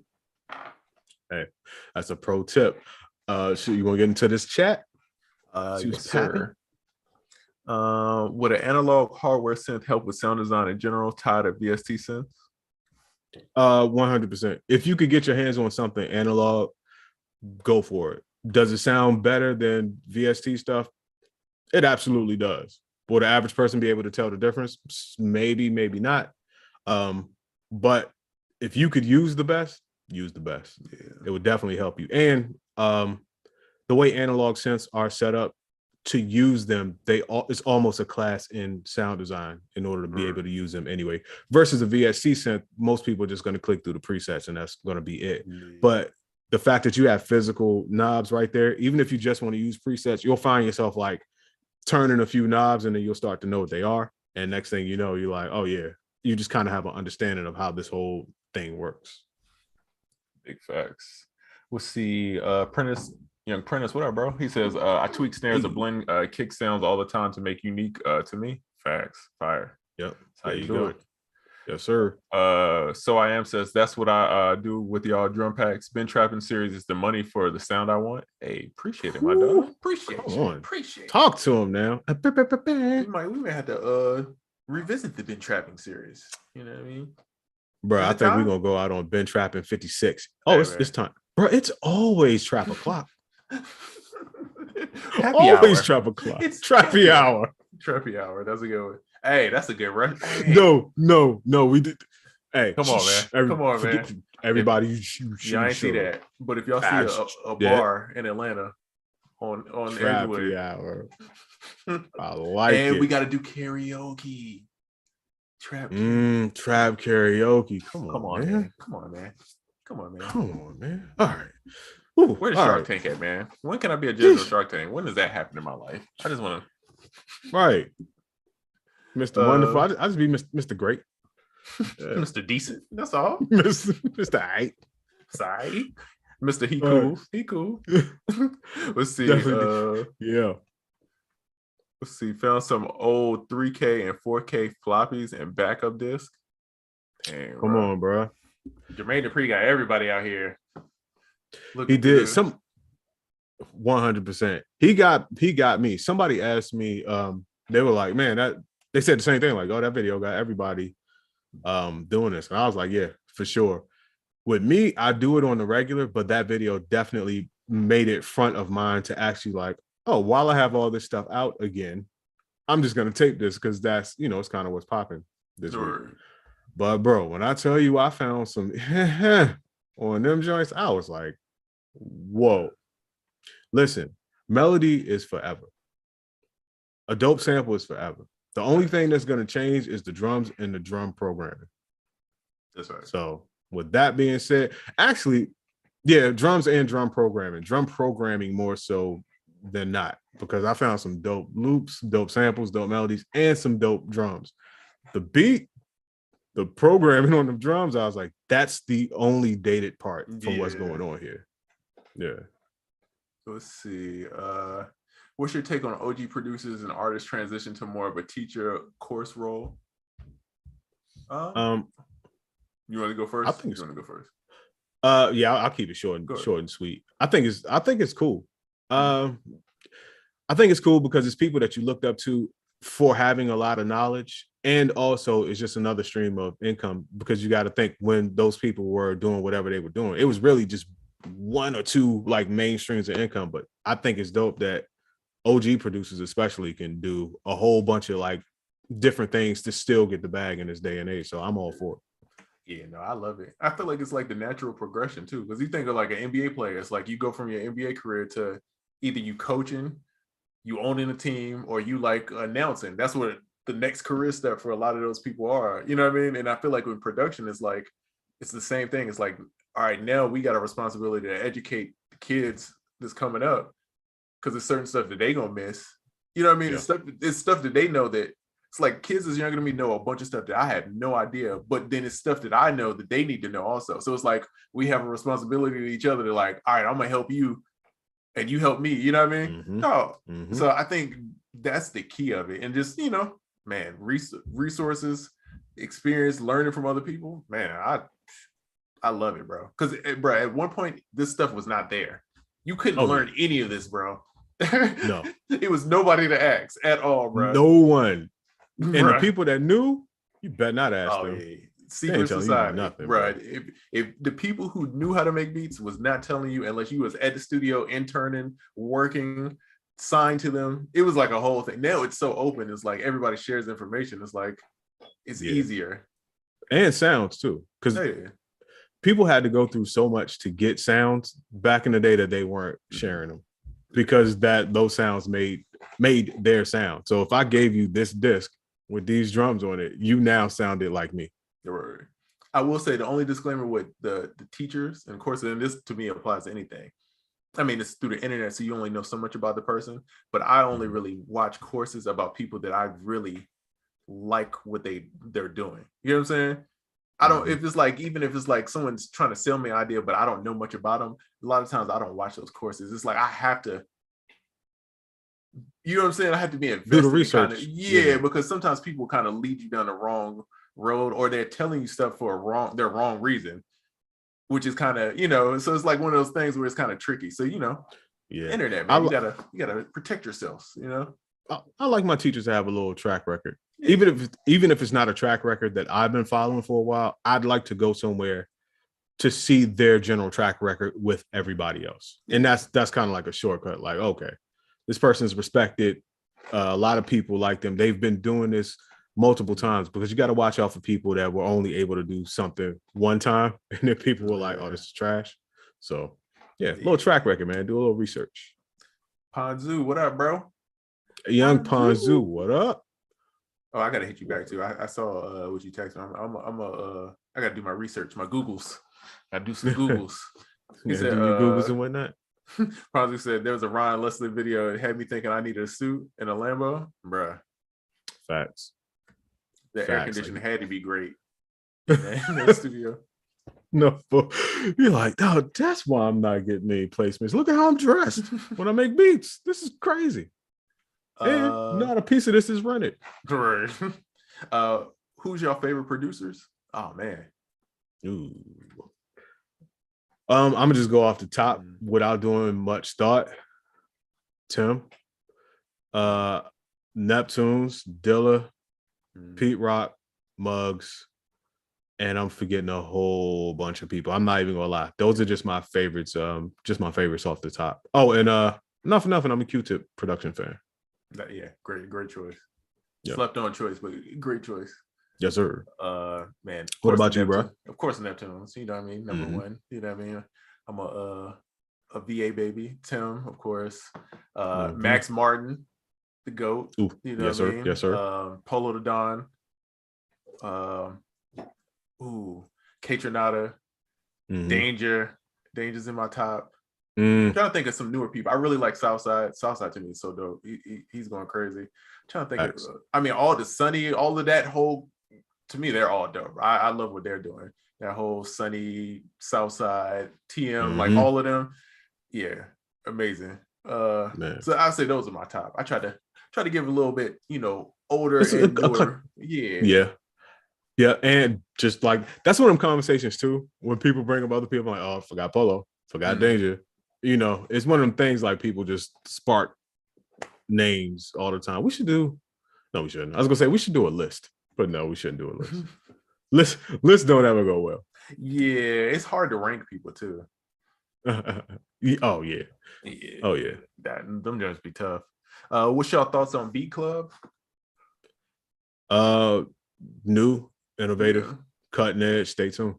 Hey, that's a pro tip. So you want to get into this chat? Yes, sir. Would an analog hardware synth help with sound design in general, tied to VST synths? 100%. If you could get your hands on something analog, go for it. Does it sound better than VST stuff? It absolutely does. Will the average person be able to tell the difference? Maybe, maybe not. But if you could use the best, use the best. It would definitely help you. And the way analog synths are set up, to use them, it's almost a class in sound design in order to be able to use them anyway. Versus a VST synth, most people are just going to click through the presets and that's going to be it. But the fact that you have physical knobs right there, even if you just want to use presets, you'll find yourself like turning a few knobs and then you'll start to know what they are. And next thing you know, you're like, oh yeah, you just kind of have an understanding of how this whole thing works. Big facts. We'll see. Young Prentice, what up, bro? He says, I tweak snares to blend kick sounds all the time to make unique to me. Facts. Fire. Yep. That's how you do it. Yes, sir. So I am says, that's what I do with y'all drum packs. Been trapping series is the money for the sound I want. Hey, appreciate it, my dog. Appreciate it. Talk to him now. We may have to revisit the Been Trapping series. You know what I mean? Bro, I think we're gonna go out on Been Trapping 56. Oh, it's time. Bro, it's always trap o'clock. Always hour. Trap o'clock. It's trappy hour. Trappy hour. That's a good one. Hey, that's a good run. Hey. No. We did. Hey, come on, man. Come on, man. Everybody, I ain't see that. But if y'all see a bar in Atlanta on trappy hour, I like it. And we got to do karaoke. Trap karaoke. Come on, man. Come on, man. All right. Ooh, where's Shark Tank at, man? When can I be a judge of Shark Tank? When does that happen in my life? I just want to. Right. Mr. Wonderful. I just be Mr. Great. Mr. Decent. That's all. Mr. Aight. Sorry. Mr. He cool. He cool. Let's see. Yeah. Let's see. Found some old 3K and 4K floppies and backup disc. Dang, come on, bro. Jermaine Dupri got everybody out here. He did some 100%. He got me. Somebody asked me they were like, man, they said the same thing, like, oh, that video got everybody doing this. And I was like, yeah, for sure. With me, I do it on the regular, but that video definitely made it front of mind to actually like, oh, while I have all this stuff out again, I'm just gonna tape this because that's, you know, it's kind of what's popping this week. But bro, when I tell you I found some on them joints, I was like, whoa. Listen, melody is forever. A dope sample is forever. The only thing that's gonna change is the drums and the drum programming. That's right. So with that being said, actually, yeah, drums and drum programming more so than not, because I found some dope loops, dope samples, dope melodies, and some dope drums. The beat, the programming on the drums, I was like, that's the only dated part from what's going on here. Yeah. Let's see. What's your take on OG producers and artists transition to more of a teacher course role? You want to go first? I think you want to go first. Yeah, I'll keep it short and sweet. I think it's cool. I think it's cool because it's people that you looked up to for having a lot of knowledge, and also it's just another stream of income, because you got to think, when those people were doing whatever they were doing, it was really just one or two like main streams of income. But I think it's dope that OG producers especially can do a whole bunch of like different things to still get the bag in this day and age. So I'm all for it. Yeah, no, I love it. I feel like it's like the natural progression too, because you think of like an NBA player, it's like you go from your NBA career to either you coaching, you owning a team, or you like announcing. That's what the next career step for a lot of those people are. You know what I mean? And I feel like with production, it's like it's the same thing. It's like, all right, now we got a responsibility to educate the kids that's coming up, because there's certain stuff that they gonna miss. You know what I mean? Yeah. It's stuff that they know that. It's like kids as younger than me know a bunch of stuff that I had no idea, but then it's stuff that I know that they need to know also. So it's like we have a responsibility to each other to like, all right, I'm gonna help you and you help me. You know what I mean? Mm-hmm. No. Mm-hmm. So I think that's the key of it. And just, you know, man, resources, experience, learning from other people. Man, I love it, bro. Because, bro, at one point, this stuff was not there. You couldn't learn any of this, bro. No. It was nobody to ask at all, bro. No one. And the people that knew, you better not ask them. Yeah. Secret society, nothing, bro. If the people who knew how to make beats was not telling you, unless you was at the studio interning, working, signed to them, it was like a whole thing. Now it's so open. It's like everybody shares information. It's like it's easier, and sounds too, because people had to go through so much to get sounds back in the day that they weren't sharing them, because those sounds made their sound. So if I gave you this disc with these drums on it, you now sounded like me. I will say the only disclaimer with the teachers, and of course, and this to me applies to anything. I mean, it's through the internet, so you only know so much about the person, but I only really watch courses about people that I really like what they're doing. You know what I'm saying? I don't, if it's like, even if it's like someone's trying to sell me an idea, but I don't know much about them, a lot of times I don't watch those courses. It's like, I have to, you know what I'm saying? I have to be invested. Do the research. Because sometimes people kind of lead you down the wrong road, or they're telling you stuff for their wrong reason, which is kind of, you know, so it's like one of those things where it's kind of tricky. So, you know, internet, man, you gotta protect yourselves, you know? I like my teachers to have a little track record. Even if it's not a track record that I've been following for a while, I'd like to go somewhere to see their general track record with everybody else. And that's kind of like a shortcut. Like, okay, this person's respected. A lot of people like them. They've been doing this multiple times, because you got to watch out for people that were only able to do something one time, and then people were like, oh, this is trash. So a little track record, man. Do a little research. Ponzu, what up, bro? Young Ponzu, what up? Oh, I gotta hit you back too. I saw what you texted me. I gotta do my research, my Googles. I do some Googles. He said, do your Googles and whatnot. Ponzu said there was a Ryan Leslie video. It had me thinking I needed a suit and a Lambo, bruh. Facts. The air conditioning had to be great in that studio. No, you're like, oh, that's why I'm not getting any placements. Look at how I'm dressed when I make beats. This is crazy. And not a piece of this is rented. Right. Who's your favorite producers? Oh man. Ooh. I'm gonna just go off the top without doing much thought. Tim. Neptunes, Dilla, Mm. Pete Rock, Muggs, and I'm forgetting a whole bunch of people. I'm not even gonna lie. Those are just my favorites. Just my favorites off the top. Oh, and not for nothing, I'm a Q-Tip production fan. Yeah, great choice. Yep. Slept on choice, but great choice. Yes, sir. Man. What about you, bro? Of course, Neptunes. You know what I mean? Number one. You know what I mean? I'm a VA baby. Tim, of course. Max Martin, the GOAT. Ooh, you know yes, what I sir. mean? Yes, sir. Polo the Don. K-Tronada. Danger. Danger's in my top. I'm trying to think of some newer people. I really like Southside. Southside to me is so dope. He's going crazy. I'm trying to think of, all the Sunny, all of that whole, to me, they're all dope. I love what they're doing. That whole Sunny, Southside, TM, like all of them. Yeah, amazing. So I'll say those are my top. I try to give a little bit, older and newer. Yeah, and just like that's one of them conversations too. When people bring up other people, like, oh, I forgot Polo, forgot Danger. It's one of them things like people just spark names all the time. No, we shouldn't. I was gonna say we should do a list, but no, we shouldn't do a list. Lists don't ever go well. Yeah, it's hard to rank people too. Oh yeah. Them just be tough. What's your thoughts on BeatClub? New, innovative, cutting edge. Stay tuned.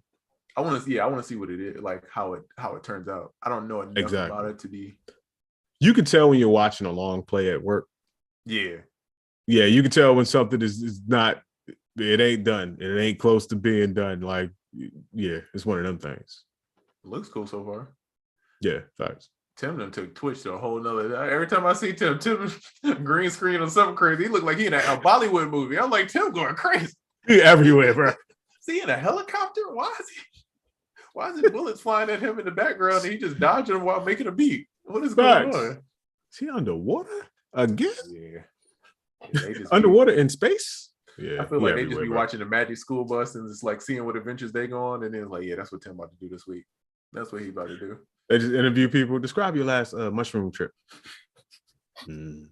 I want to see what it is, like how it turns out. I don't know enough about it to be. You can tell when you're watching a long play at work. Yeah, you can tell when something is not. It ain't done. It ain't close to being done. Like, yeah, it's one of them things. Looks cool so far. Yeah, facts. Tim done took Twitch to a whole nother. Every time I see Tim green screen or something crazy, he look like he in a Bollywood movie. I'm like, Tim going crazy. He everywhere, bro. Is he in a helicopter? Why is it bullets flying at him in the background and he just dodging them while making a beat? What is going on? Is he underwater again? Yeah. Underwater in space? Yeah. I feel like they just be watching the Magic School Bus and just like seeing what adventures they go on, and then like, yeah, that's what Tim about to do this week. That's what he about to do. They just interview people. Describe your last mushroom trip. Yeah,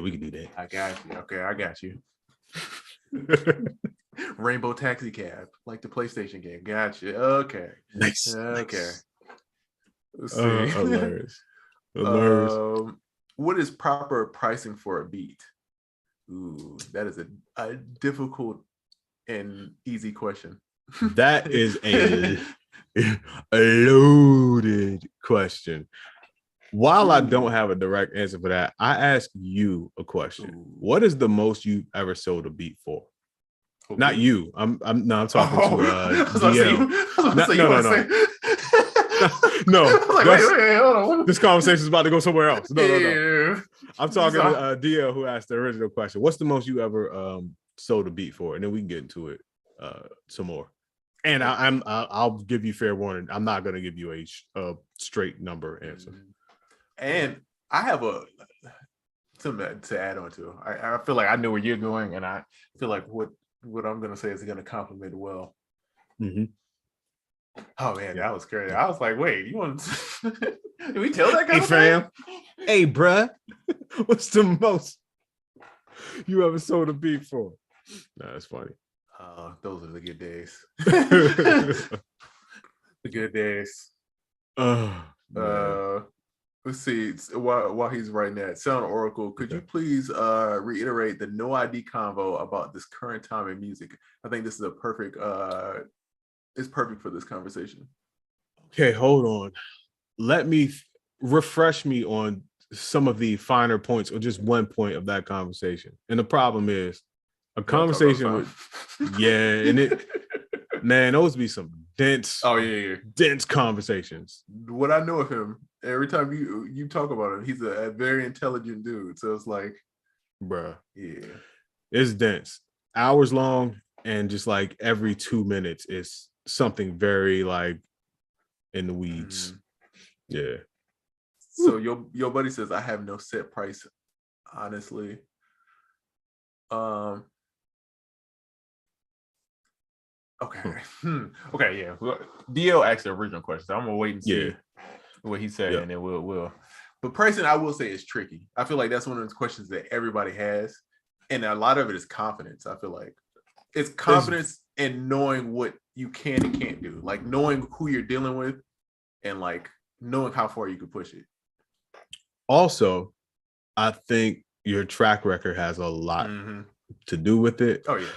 we can do that. I got you. Okay, I got you. Rainbow Taxi Cab, like the PlayStation game. Gotcha. Okay. Nice. Okay. Let's see. Hilarious. What is proper pricing for a beat? Ooh, that is a difficult and easy question. That is a loaded question. While I don't have a direct answer for that, I ask you a question. What is the most you've ever sold a beat for? Okay. Not you. I'm talking to DL. No. Wait, hold on. This conversation is about to go somewhere else. No. I'm talking to DL, who asked the original question. What's the most you ever sold a beat for? And then we can get into it some more. And I'll give you fair warning. I'm not going to give you a straight number answer. And I have something to add on to. I feel like I know where you're going, and I feel like what I'm going to say is going to complement well. Oh man, that was crazy. I was like, wait, you want to did we tell that guy? Hey fam. Hey bruh. What's the most you ever sold a beat for? Nah, that's funny. Those are the good days. The good days. Let's see. While he's writing that, Sound Oracle, could you please reiterate the no ID convo about this current time in music? I think this is a perfect it's perfect for this conversation. Okay, hold on. Let me refresh me on some of the finer points or just one point of that conversation. And the problem is a conversation with and those be some dense dense conversations. What I know of him, every time you talk about him, he's a very intelligent dude. So it's like, bruh, it's dense, hours long, and just like every 2 minutes is something very like in the weeds. So your buddy says I have no set price, honestly. Okay. Okay, yeah. DL asked the original question, so I'm gonna wait and see what he said, and then we'll But pricing, I will say, is tricky. I feel like that's one of those questions that everybody has, and a lot of it is confidence. I feel like it's confidence in knowing what you can and can't do, like knowing who you're dealing with, and like knowing how far you can push it. Also, I think your track record has a lot to do with it. Oh yeah.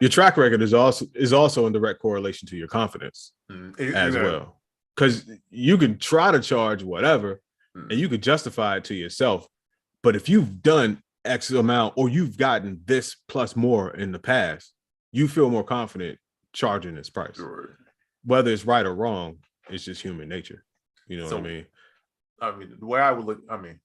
Your track record is also in direct correlation to your confidence as well. Because you can try to charge whatever and you could justify it to yourself. But if you've done X amount or you've gotten this plus more in the past, you feel more confident charging this price. Sure. Whether it's right or wrong, it's just human nature. You know what I mean? I mean, the way I would look, I mean,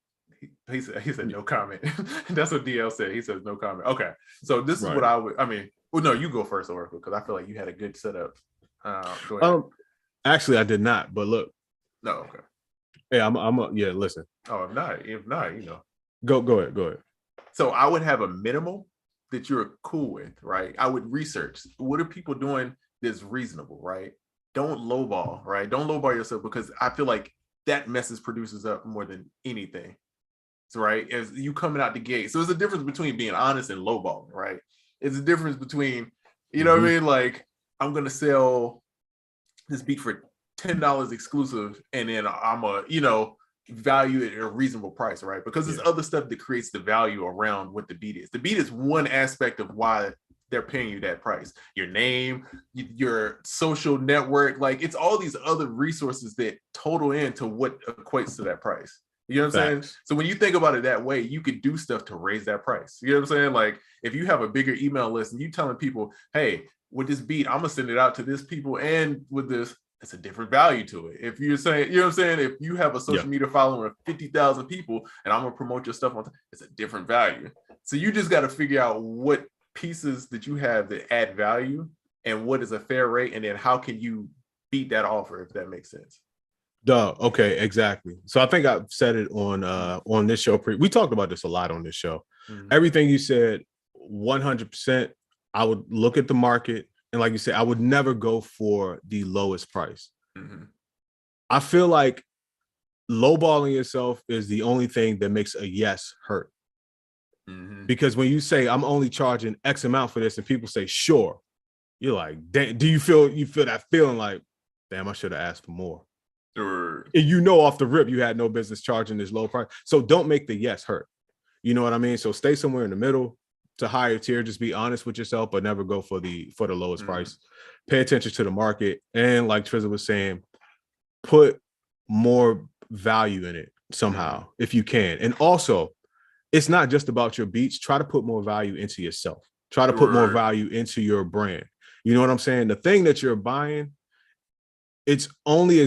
he said no comment. That's what DL said. He says no comment. Okay. So this is what I would, I mean, well, no, you go first, Oracle, because I feel like you had a good setup. Go ahead. Actually, I did not, but look. No, okay. Yeah, yeah, listen. Oh, if not, you know. Go ahead. So I would have a minimal that you're cool with, right? I would research. What are people doing that's reasonable, right? Don't lowball, right? Don't lowball yourself, because I feel like that messes producers up more than anything. So, right? As you coming out the gate. So there's a difference between being honest and lowballing, right? It's a difference between, you know what I mean? Like, I'm going to sell this beat for $10 exclusive, and then I'm value it at a reasonable price, right? Because there's other stuff that creates the value around what the beat is. The beat is one aspect of why they're paying you that price. Your name, your social network, like it's all these other resources that total into what equates to that price. You know what I'm saying? So when you think about it that way, you could do stuff to raise that price. You know what I'm saying? Like if you have a bigger email list and you telling people, hey, with this beat, I'm gonna send it out to this people, and with this, it's a different value to it. If you're saying, you know what I'm saying? If you have a social media following of 50,000 people and I'm gonna promote your stuff it's a different value. So you just got to figure out what pieces that you have that add value and what is a fair rate, and then how can you beat that offer, if that makes sense. Duh. Okay, exactly. So I think I've said it on this show. We talked about this a lot on this show. Everything you said, 100%. I would look at the market, and like you said, I would never go for the lowest price. I feel like lowballing yourself is the only thing that makes a yes hurt. Because when you say I'm only charging X amount for this, and people say sure, you're like, do you feel that feeling like, damn, I should have asked for more? Sure. And you know off the rip you had no business charging this low price. So don't make the yes hurt. You know what I mean? So stay somewhere in the middle to higher tier. Just be honest with yourself, but never go for the lowest price. Pay attention to the market, and like Trizza was saying, put more value in it somehow if you can. And also, it's not just about your beats. Try to put more value into yourself. Try to put more value into your brand. You know what I'm saying? The thing that you're buying, it's only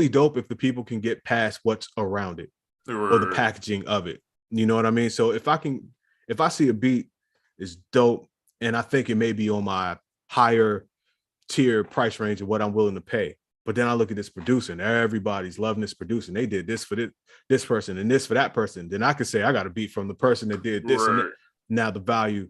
dope if the people can get past what's around it or the packaging of it. You know what I mean? So if I see a beat is dope and I think it may be on my higher tier price range of what I'm willing to pay, but then I look at this producer and everybody's loving this producer, and they did this for this person and this for that person, then I could say I got a beat from the person that did this and that. Now the value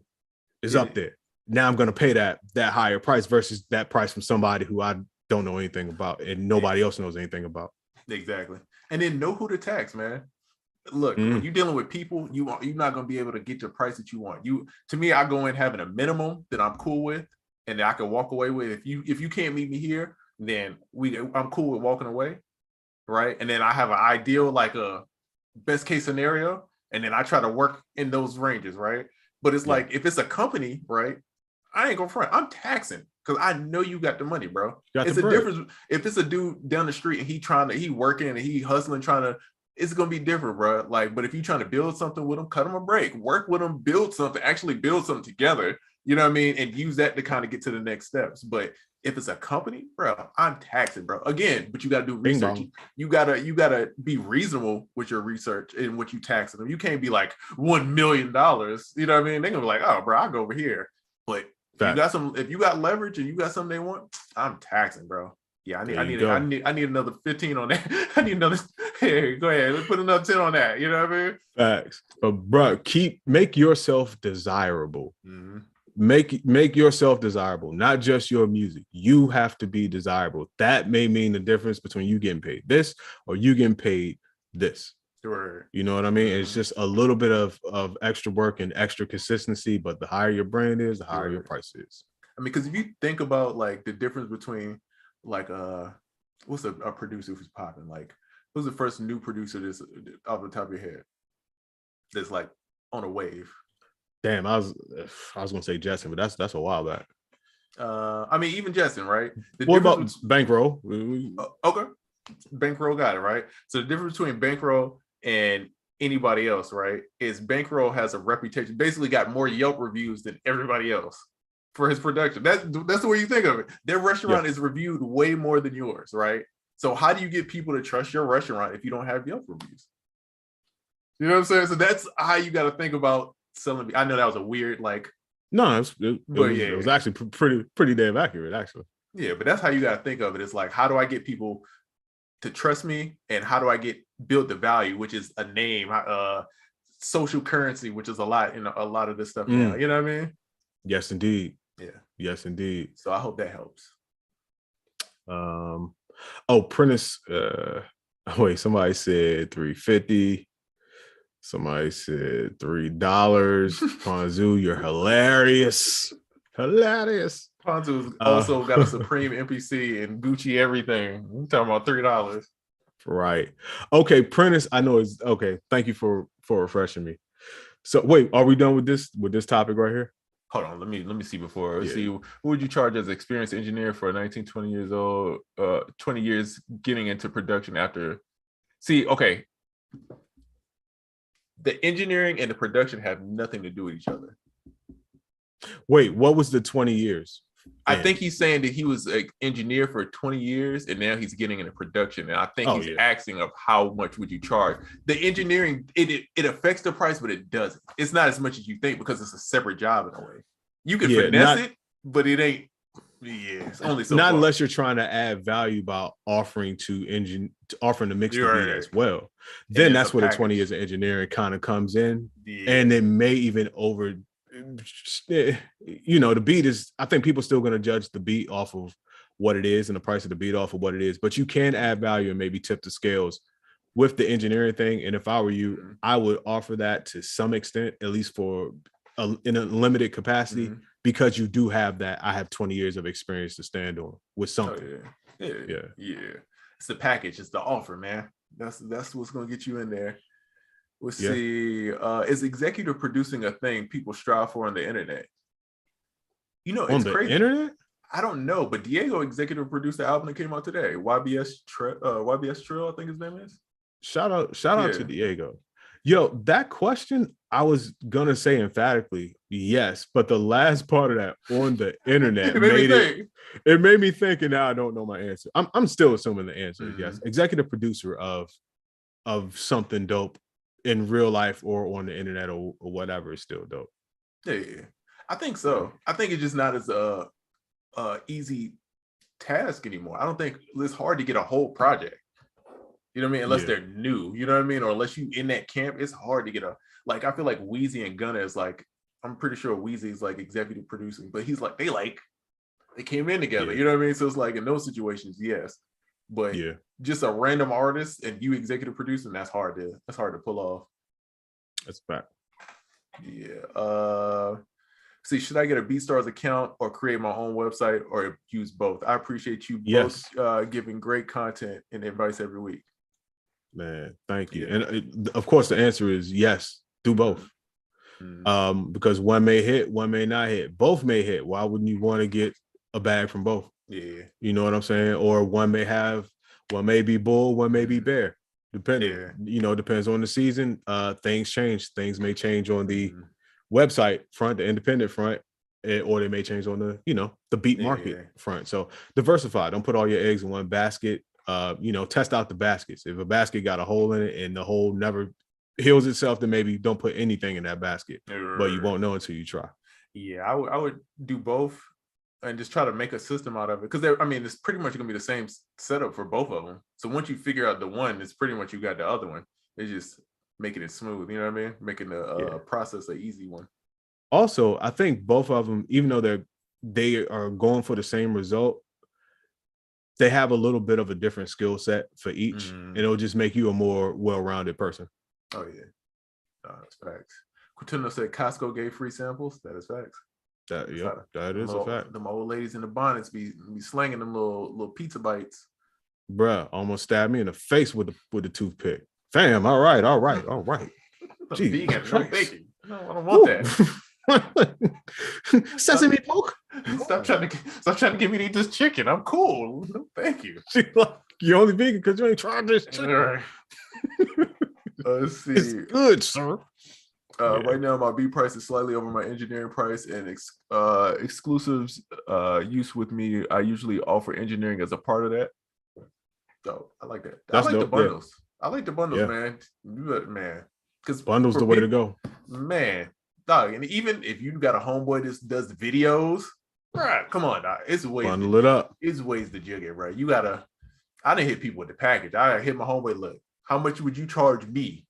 is up there. Now I'm going to pay that higher price versus that price from somebody who I don't know anything about and nobody else knows anything about. Exactly. And then know who to tax, man. Look, when you're dealing with people, you're not going to be able to get the price that you want. To me, I go in having a minimum that I'm cool with and that I can walk away with. If you can't meet me here, then I'm cool with walking away, right? And then I have an ideal, like a best case scenario, and then I try to work in those ranges, right? But it's like, if it's a company, right, I ain't gonna front. I'm taxing because I know you got the money, bro. It's a difference. If it's a dude down the street and he working and he hustling, it's gonna be different, bro. Like, but if you're trying to build something with them, cut them a break, work with them, actually build something together. You know what I mean? And use that to kind of get to the next steps. But if it's a company, bro, I'm taxing, bro. Again, but you got to do research. You gotta be reasonable with your research and what you taxing them. You can't be like $1 million. You know what I mean? They're gonna be like, oh, bro, I'll go over here. But if you got leverage and you got something they want, I'm taxing, bro. Yeah, I need another 15 on that. I need another. Hey, go ahead. Let's put another 10 on that. You know what I mean? Facts. But bro, make yourself desirable. Make yourself desirable, not just your music. You have to be desirable. That may mean the difference between you getting paid this or you getting paid this. Sure. You know what I mean? It's just a little bit of extra work and extra consistency, but the higher your brand is, the higher your price is. I mean, because if you think about like the difference between like what's a producer who's popping? Like, who's the first new producer that's off the top of your head that's like on a wave? Damn, I was gonna say Justin, but that's a while back. I mean, even Justin, right? What about Bankroll? Okay, Bankroll got it, right? So the difference between Bankroll and anybody else, right, is Bankroll has a reputation, basically got more Yelp reviews than everybody else for his production. That's the way you think of it. Their restaurant is reviewed way more than yours, right? So how do you get people to trust your restaurant if you don't have Yelp reviews? You know what I'm saying? So that's how you got to think about selling. I know that was a weird, like, no, it was actually pretty damn accurate, actually. Yeah, but that's how you got to think of it. It's like, how do I get people to trust me, and how do I build the value, which is a name, social currency, which is a lot in a lot of this stuff now. You know what I mean? Yes, indeed. Yeah. Yes, indeed. So I hope that helps. Prentice. Wait, somebody said $3.50. Somebody said $3. Ponzu, you're hilarious. Hilarious. Ponzu's also got a Supreme MPC and Gucci everything. I'm talking about $3. Right. Okay, Prentice, I know it's okay. Thank you for refreshing me. So wait, are we done with this topic right here? Hold on, let me see before. Let's see. Who would you charge as an experienced engineer for 19, 20 years old, 20 years getting into production after? See, okay. The engineering and the production have nothing to do with each other. Wait, what was the 20 years? I think he's saying that he was an engineer for 20 years and now he's getting into production. And I think he's asking of how much would you charge? The engineering, it affects the price, but it doesn't. It's not as much as you think because it's a separate job in a way. You can finesse it, but it ain't. Yeah, it's only so not far. Unless you're trying to add value by offering to mix the beat as well. Then that's where the 20 years of engineering kind of comes in, and it may even over. You know, the beat is. I think people still going to judge the beat off of what it is and the price of the beat off of what it is. But you can add value and maybe tip the scales with the engineering thing. And if I were you, I would offer that to some extent, at least in a limited capacity. Because you do have that, I have 20 years of experience to stand on with something. Yeah. It's the package, it's the offer, man. That's what's gonna get you in there. Let's see. Is executive producing a thing people strive for on the internet? You know, it's crazy. Internet? I don't know, but Diego executive produced the album that came out today. YBS Trill, I think his name is. Shout out to Diego. Yo, that question, I was gonna say emphatically yes, but the last part of that on the internet it made me think, and now I don't know my answer. I'm still assuming the answer is yes. Executive producer of something dope in real life or on the internet or whatever is still dope. Yeah, I think so. I think it's just not as easy task anymore. I don't think it's hard to get a whole project. You know what I mean? Unless they're new, you know what I mean? Or unless you in that camp, it's hard to get I feel like Wheezy and Gunna is like, I'm pretty sure Wheezy's like executive producing, but he's like, they came in together, you know what I mean? So it's like in those situations, yes. But just a random artist and you executive producing, that's hard to pull off. That's a fact. Yeah. See, should I get a Beatstars account or create my own website or use both? I appreciate you both giving great content and advice every week. Man, thank you. And of course, the answer is yes, do both. Because one may hit, one may not hit. Both may hit. Why wouldn't you want to get a bag from both? Yeah. You know what I'm saying? Or one may be bull, one may be bear. Depending, depends on the season. Things change. Things may change on the website front, the independent front, or they may change on the beat market front. So diversify. Don't put all your eggs in one basket. Test out the baskets. If a basket got a hole in it and the hole never heals itself, then maybe don't put anything in that basket. But you won't know until you try. Yeah, I would do both and just try to make a system out of it. Because it's pretty much gonna be the same setup for both of them. So once you figure out the one, it's pretty much you got the other one. It's just making it smooth, you know what I mean? Making the process an easy one. Also, I think both of them, even though they are going for the same result, they have a little bit of a different skill set for each, and it'll just make you a more well-rounded person. Oh yeah, that's facts. Quintino said Costco gave free samples. That is facts. That is a fact. Them old ladies in the bonnets be slanging them little pizza bites. Bruh, almost stabbed me in the face with the toothpick. Fam, all right. Vegan, no bacon. No, I don't want that. Sesame poke. Stop trying to get me to eat this chicken. I'm cool. No, thank you. You're only vegan because you ain't tried this chicken. Let's see. It's good, sir. Right now, my beat price is slightly over my engineering price, and exclusives use with me. I usually offer engineering as a part of that. So I like that. I like the bundles. Yeah. I like the bundles, man. Man, because bundles the way to go, man. Dog, and even if you got a homeboy that does the videos, right? Come on, dog. It's ways. Bundle it up. It's ways to jig it, right? You gotta. I didn't hit people with the package. I hit my homeboy. Look, how much would you charge me?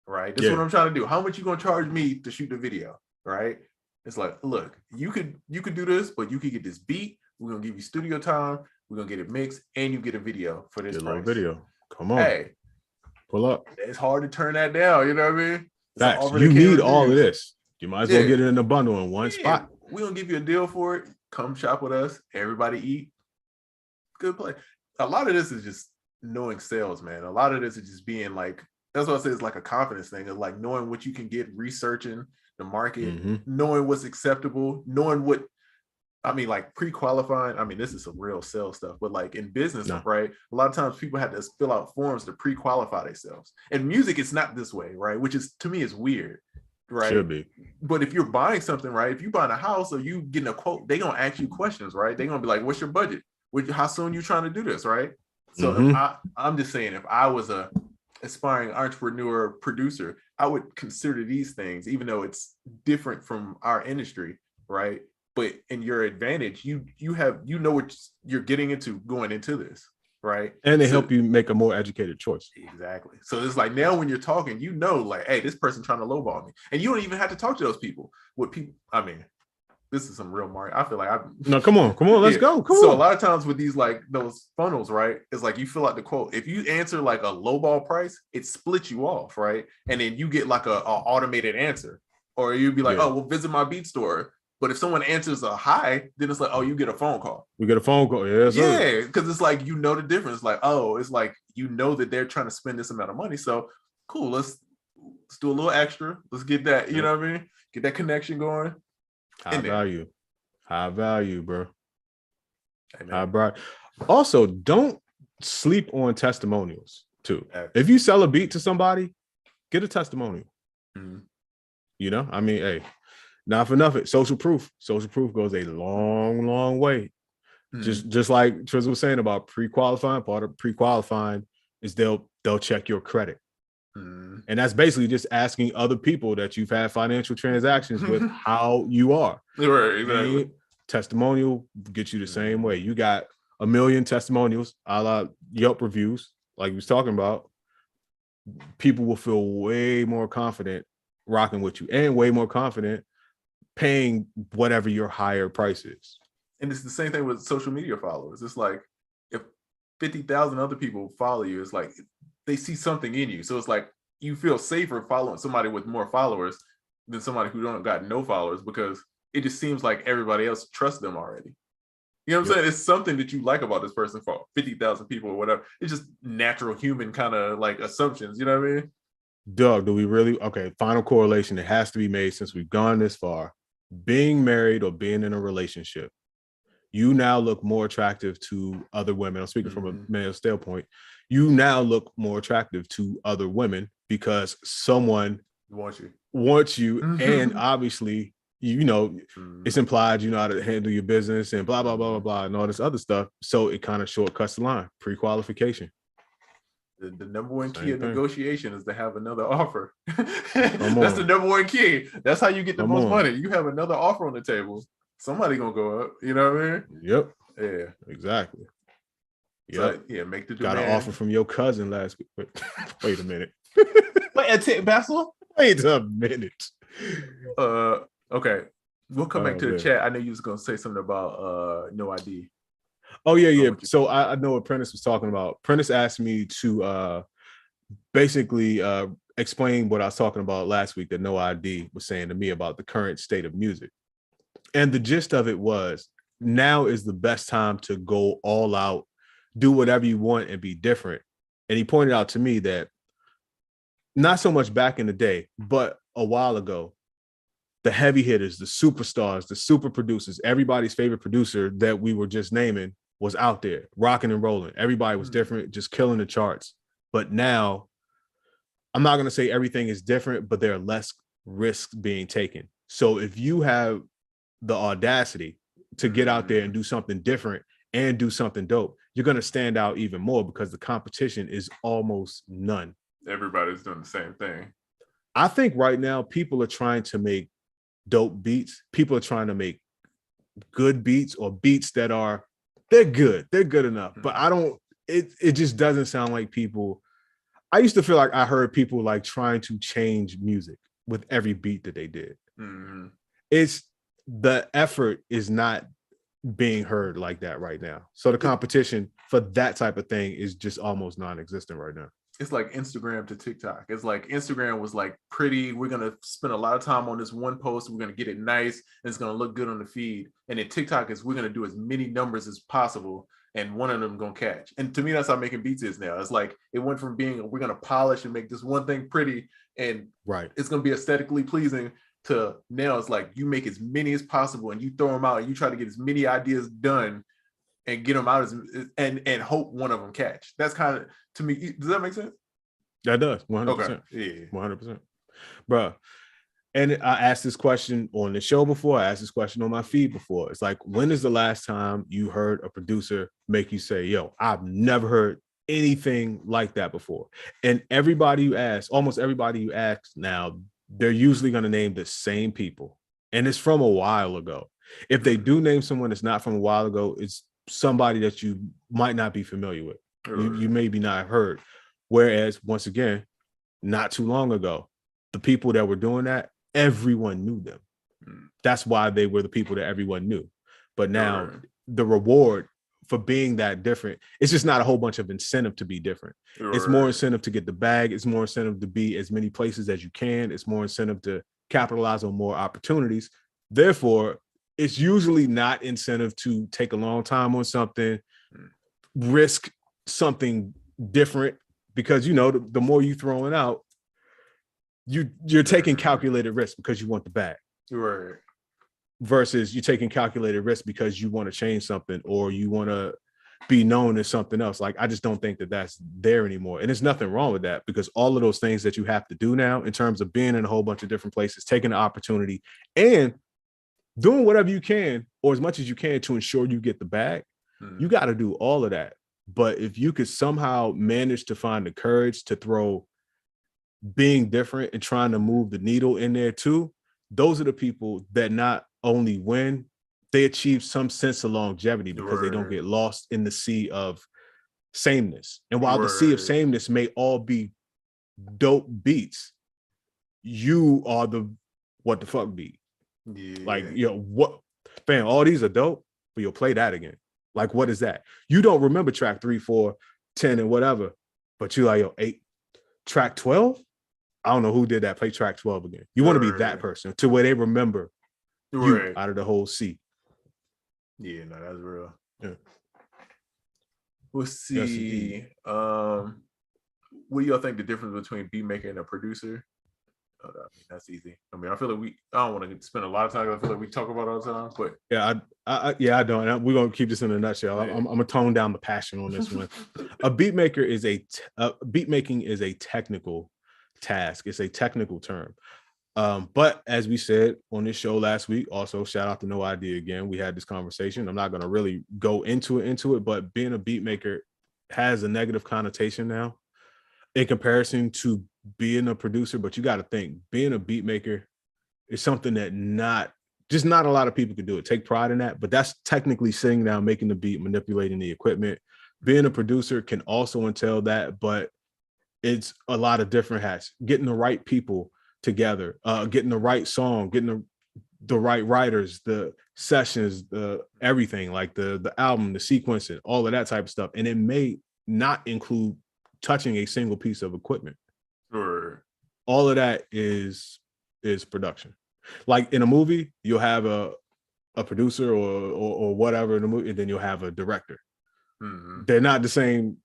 Right. That's what I'm trying to do. How much you gonna charge me to shoot the video? Right. It's like, look, you could do this, but you could get this beat. We're gonna give you studio time. We're gonna get it mixed, and you get a video for this price. Video. Come on. Hey, pull up. It's hard to turn that down. You know what I mean? Facts. You need all of this. You might as well get it in a bundle in one spot. We're gonna give you a deal for it. Come shop with us. Everybody eat. Good play. A lot of this is just knowing sales, man. A lot of this is just being like, that's what I say, it's like a confidence thing of like knowing what you can get, researching the market, knowing what's acceptable, knowing what, I mean, like pre-qualifying. I mean, this is some real sales stuff, but like in business, right? A lot of times people have to fill out forms to pre-qualify themselves. And music, it's not this way, right? Which is, to me, is weird, right? Should be. But if you're buying something, right? If you're buying a house or you getting a quote, they're going to ask you questions, right? They're going to be like, what's your budget? How soon you trying to do this, right? So I'm just saying, if I was a aspiring entrepreneur producer, I would consider these things, even though it's different from our industry, right? But in your advantage, you know what you're getting into going into this, right? And they help you make a more educated choice. Exactly. So it's like now when you're talking, you know, like, hey, this person trying to lowball me, and you don't even have to talk to those people. What people, I mean, this is some real market. I feel like no, come on, let's go. Come on. A lot of times with these like those funnels, right? It's like you fill out the quote. If you answer like a lowball price, it splits you off, right? And then you get like a automated answer, or you'd be like, oh, well, visit my beat store. But if someone answers a high, then it's like, oh, you get a phone call. We get a phone call, yeah, because it's like you know the difference. Like, oh, it's like you know that they're trying to spend this amount of money. So cool, let's do a little extra. Let's get that, you know what I mean? Get that connection going. High value, bro. Also, don't sleep on testimonials too. If you sell a beat to somebody, get a testimonial. You know, I mean, hey, not for nothing. Social proof goes a long way. Just like Triz was saying about pre-qualifying. Part of pre-qualifying is they'll check your credit. And that's basically just asking other people that you've had financial transactions with how you are. Right, exactly. And testimonial gets you the same way. You got 1 million testimonials, a la Yelp reviews, like we was talking about. People will feel way more confident rocking with you and way more confident paying whatever your higher price is. And it's the same thing with social media followers. It's like if 50,000 other people follow you, it's like they see something in you. So it's like you feel safer following somebody with more followers than somebody who don't got no followers, because it just seems like everybody else trusts them already. You know what I'm saying? It's something that you like about this person for 50,000 people or whatever. It's just natural human kind of like assumptions. You know what I mean? Doug, do we really? Okay, final correlation that has to be made since we've gone this far. Being married or being in a relationship, you now look more attractive to other women. I'm speaking from a male standpoint. You now look more attractive to other women because someone wants you, and obviously, you know, it's implied you know how to handle your business and blah, blah, blah, blah, blah, and all this other stuff. So it kind of shortcuts the line, pre-qualification. The number one key of negotiation is to have another offer. That's the number one key. That's how you get the most money. You have another offer on the table. Somebody gonna go up. You know what I mean? Yep. Yeah. Exactly. So, make the demand. Got an offer from your cousin last week. Wait a minute. Wait, Basil? Wait a minute. Okay. We'll come back to the chat. I know you was gonna say something about no ID. Oh yeah. So I know what Prentice was talking about. Prentice asked me to basically explain what I was talking about last week that No ID was saying to me about the current state of music. And the gist of it was, now is the best time to go all out, do whatever you want and be different. And he pointed out to me that not so much back in the day, but a while ago, the heavy hitters, the superstars, the super producers, everybody's favorite producer that we were just naming was out there rocking and rolling. Everybody was different, just killing the charts. But now, I'm not going to say everything is different, but there are less risks being taken. So if you have the audacity to get out there and do something different and do something dope, you're going to stand out even more because the competition is almost none. Everybody's doing the same thing. I think right now people are trying to make dope beats. People are trying to make good beats or beats that are, they're good enough. But it just doesn't sound like people. I used to feel like I heard people like trying to change music with every beat that they did. It's the effort is not being heard like that right now. So the competition for that type of thing is just almost non-existent right now. It's like Instagram to TikTok. It's like Instagram was like pretty. We're going to spend a lot of time on this one post. We're going to get it nice. And it's going to look good on the feed. And then TikTok is we're going to do as many numbers as possible. And one of them going to catch. And to me, that's how making beats is now. It's like it went from being, we're going to polish and make this one thing pretty. And it's going to be aesthetically pleasing to now it's like you make as many as possible and you throw them out and you try to get as many ideas done and get them out and hope one of them catch. That's kind of, to me, does that make sense? That does, 100%. Okay. Yeah. 100%. Bro, and I asked this question on the show before. I asked this question on my feed before. It's like, when is the last time you heard a producer make you say, yo, I've never heard anything like that before? And everybody you ask, almost everybody you ask now, they're usually going to name the same people. And it's from a while ago. If they do name someone that's not from a while ago, it's somebody that you might not be familiar with. You maybe not have heard. Whereas, once again, not too long ago, the people that were doing that, everyone knew them. That's why they were the people that everyone knew. But now the reward for being that different, it's just not a whole bunch of incentive to be different. It's more incentive to get the bag. It's more incentive to be as many places as you can. It's more incentive to capitalize on more opportunities. Therefore, it's usually not incentive to take a long time on something, risk something different, because, you know, the more you throwing out, you're taking calculated risk because you want the bag. Versus you taking calculated risk because you want to change something or you want to be known as something else. Like, I just don't think that that's there anymore. And there's nothing wrong with that, because all of those things that you have to do now in terms of being in a whole bunch of different places, taking the opportunity and doing whatever you can or as much as you can to ensure you get the bag, you got to do all of that. But if you could somehow manage to find the courage to throw being different and trying to move the needle in there too, those are the people that not only win, they achieve some sense of longevity because they don't get lost in the sea of sameness. And while the sea of sameness may all be dope beats, you are the what the fuck beat. Like, yo, what, fam, all these are dope, but you'll play that again. Like, what is that? You don't remember track 3, 4, 10, and whatever, but you like, yo, 8, track 12? I don't know who did that. Play track 12 again. You want to be that person to where they remember you out of the whole sea. Yeah, no, that's real. Yeah. Let's see. What do y'all think the difference between beat maker and a producer? Oh, that's easy. I mean, I feel like I don't want to spend a lot of time. I feel like we talk about it all the time, but I don't. We're gonna keep this in a nutshell. I'm gonna tone down the passion on this one. A beat maker is beat making is a technical task. It's a technical term. But as we said on this show last week, also shout out to No Idea again. We had this conversation. I'm not gonna really go into it, but being a beat maker has a negative connotation now in comparison to being a producer. But you got to think, being a beat maker is something that not a lot of people can do it. Take pride in that, but that's technically sitting down, making the beat, manipulating the equipment. Being a producer can also entail that, but it's a lot of different hats. Getting the right people together, getting the right song, the right writers, the sessions, the everything, like the album, the sequencing, all of that type of stuff. And it may not include touching a single piece of equipment. Sure. All of that is production. Like in a movie, you'll have a producer or whatever in the movie, and then you'll have a director. Mm-hmm. They're not the same.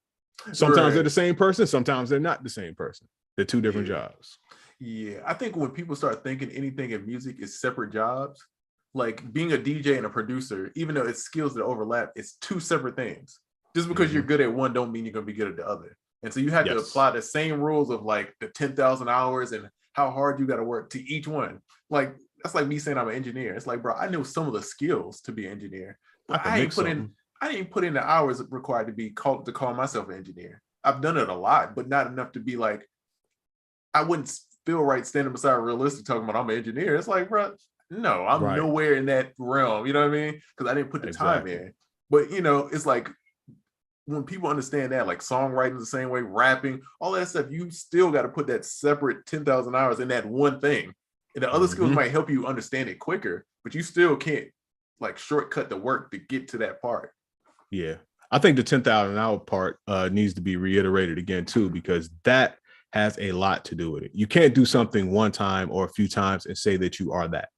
Sometimes they're the same person. Sometimes they're not the same person. They're two different jobs. Yeah, I think when people start thinking anything in music is separate jobs, like being a DJ and a producer, even though it's skills that overlap, it's two separate things. Just because you're good at one don't mean you're going to be good at the other. And so you have to apply the same rules of like the 10,000 hours and how hard you got to work to each one. Like, that's like me saying I'm an engineer. It's like, bro, I know some of the skills to be an engineer, but I ain't put in the hours required to be called to call myself an engineer. I've done it a lot, but not enough to be like, I wouldn't feel right standing beside Realistic talking about I'm an engineer. It's like, bro, no, I'm nowhere in that realm. You know what I mean? Because I didn't put the time in. But you know, it's like when people understand that, like songwriting the same way, rapping, all that stuff, you still got to put that separate 10,000 hours in that one thing. And the other skills might help you understand it quicker, but you still can't like shortcut the work to get to that part. Yeah. I think the 10,000 hour part needs to be reiterated again too, because that has a lot to do with it. You can't do something one time or a few times and say that you are that.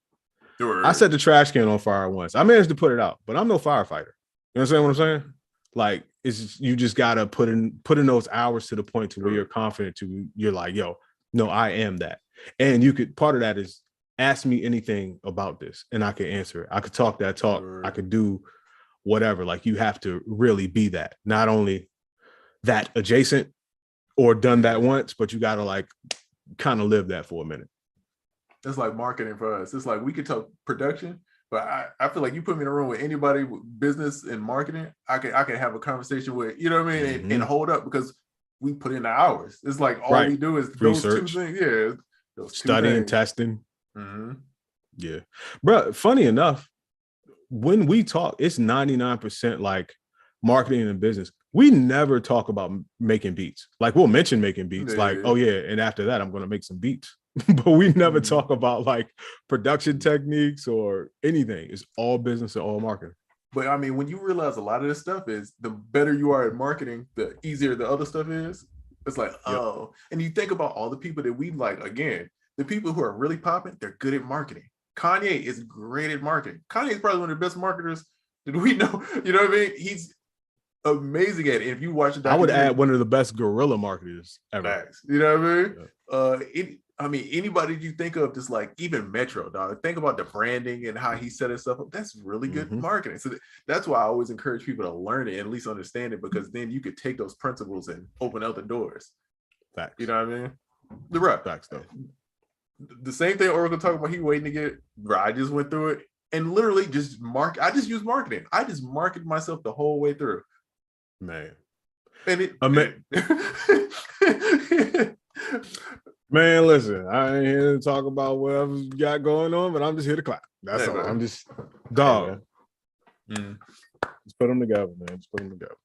Sure. I set the trash can on fire once. I managed to put it out, but I'm no firefighter. You understand what I'm saying? Like, it's you just gotta put in those hours to the point to where you're confident you're like, yo, no, I am that. And you could, part of that is ask me anything about this and I can answer it. I could talk that talk. Sure. I could do whatever. Like, you have to really be that, not only that adjacent or done that once, but you gotta like kind of live that for a minute. It's like marketing for us. It's like we could talk production, but I feel like you put me in a room with anybody with business and marketing, I can have a conversation with, you know what I mean, and hold up, because we put in the hours. It's like all we do is research. Those two things. Yeah, those studying, testing. Yeah, bro. Funny enough, when we talk, it's 99% like marketing and business. We never talk about making beats. Like, we'll mention making beats, like, oh yeah, and after that, I'm gonna make some beats. But we never talk about like production techniques or anything. It's all business and all marketing. But I mean, when you realize a lot of this stuff is, the better you are at marketing, the easier the other stuff is. It's like, oh, and you think about all the people that we like, again, the people who are really popping, they're good at marketing. Kanye is great at marketing. Kanye is probably one of the best marketers that we know. You know what I mean? He's amazing at it. If you watch it, I would add one of the best guerrilla marketers ever. Nice. You know what I mean? I mean, anybody you think of, just like even Metro, dog. Think about the branding and how he set himself up. That's really good marketing. So that's why I always encourage people to learn it and at least understand it, because then you could take those principles and open other doors. Facts. You know what I mean? The right. Facts, though. The same thing Oracle talking about, he waiting to get, bro, I just went through it and literally just I just use marketing. I just marketed myself the whole way through. Man. And it man, listen, I ain't here to talk about whatever you got going on, but I'm just here to clap. That's all. Man. I'm just dog. Just put them together, man. Just put them together.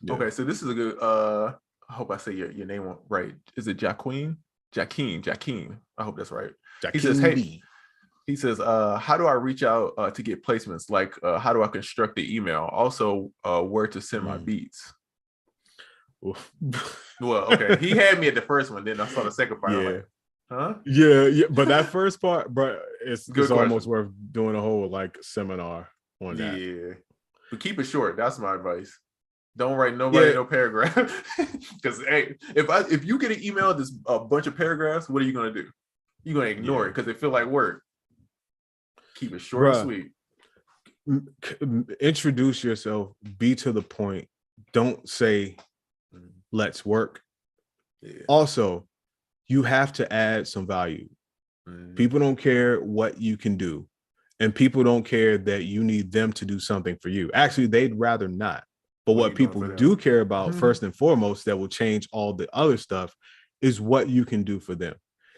Yeah. Okay, so this is a good I hope I say your name right. Is it Jaqueen? Jaqueen. I hope that's right. He says, hey, he says, how do I reach out to get placements? Like, how do I construct the email? Also, where to send my beats? Well, okay. He had me at the first one, then I saw the second part. Yeah. Like, huh? Yeah. But that first part, bro, it's almost worth doing a whole like seminar on that. Yeah. But keep it short. That's my advice. Don't write nobody no paragraph. Because hey, if you get an email that's a bunch of paragraphs, what are you gonna do? You're gonna ignore it because it feel like work. Keep it short and sweet. Introduce yourself. Be to the point. Don't say, let's work. Yeah. Also, you have to add some value. People don't care what you can do. And people don't care that you need them to do something for you. Actually, they'd rather not. But what people do care about first and foremost, that will change all the other stuff, is what you can do for them.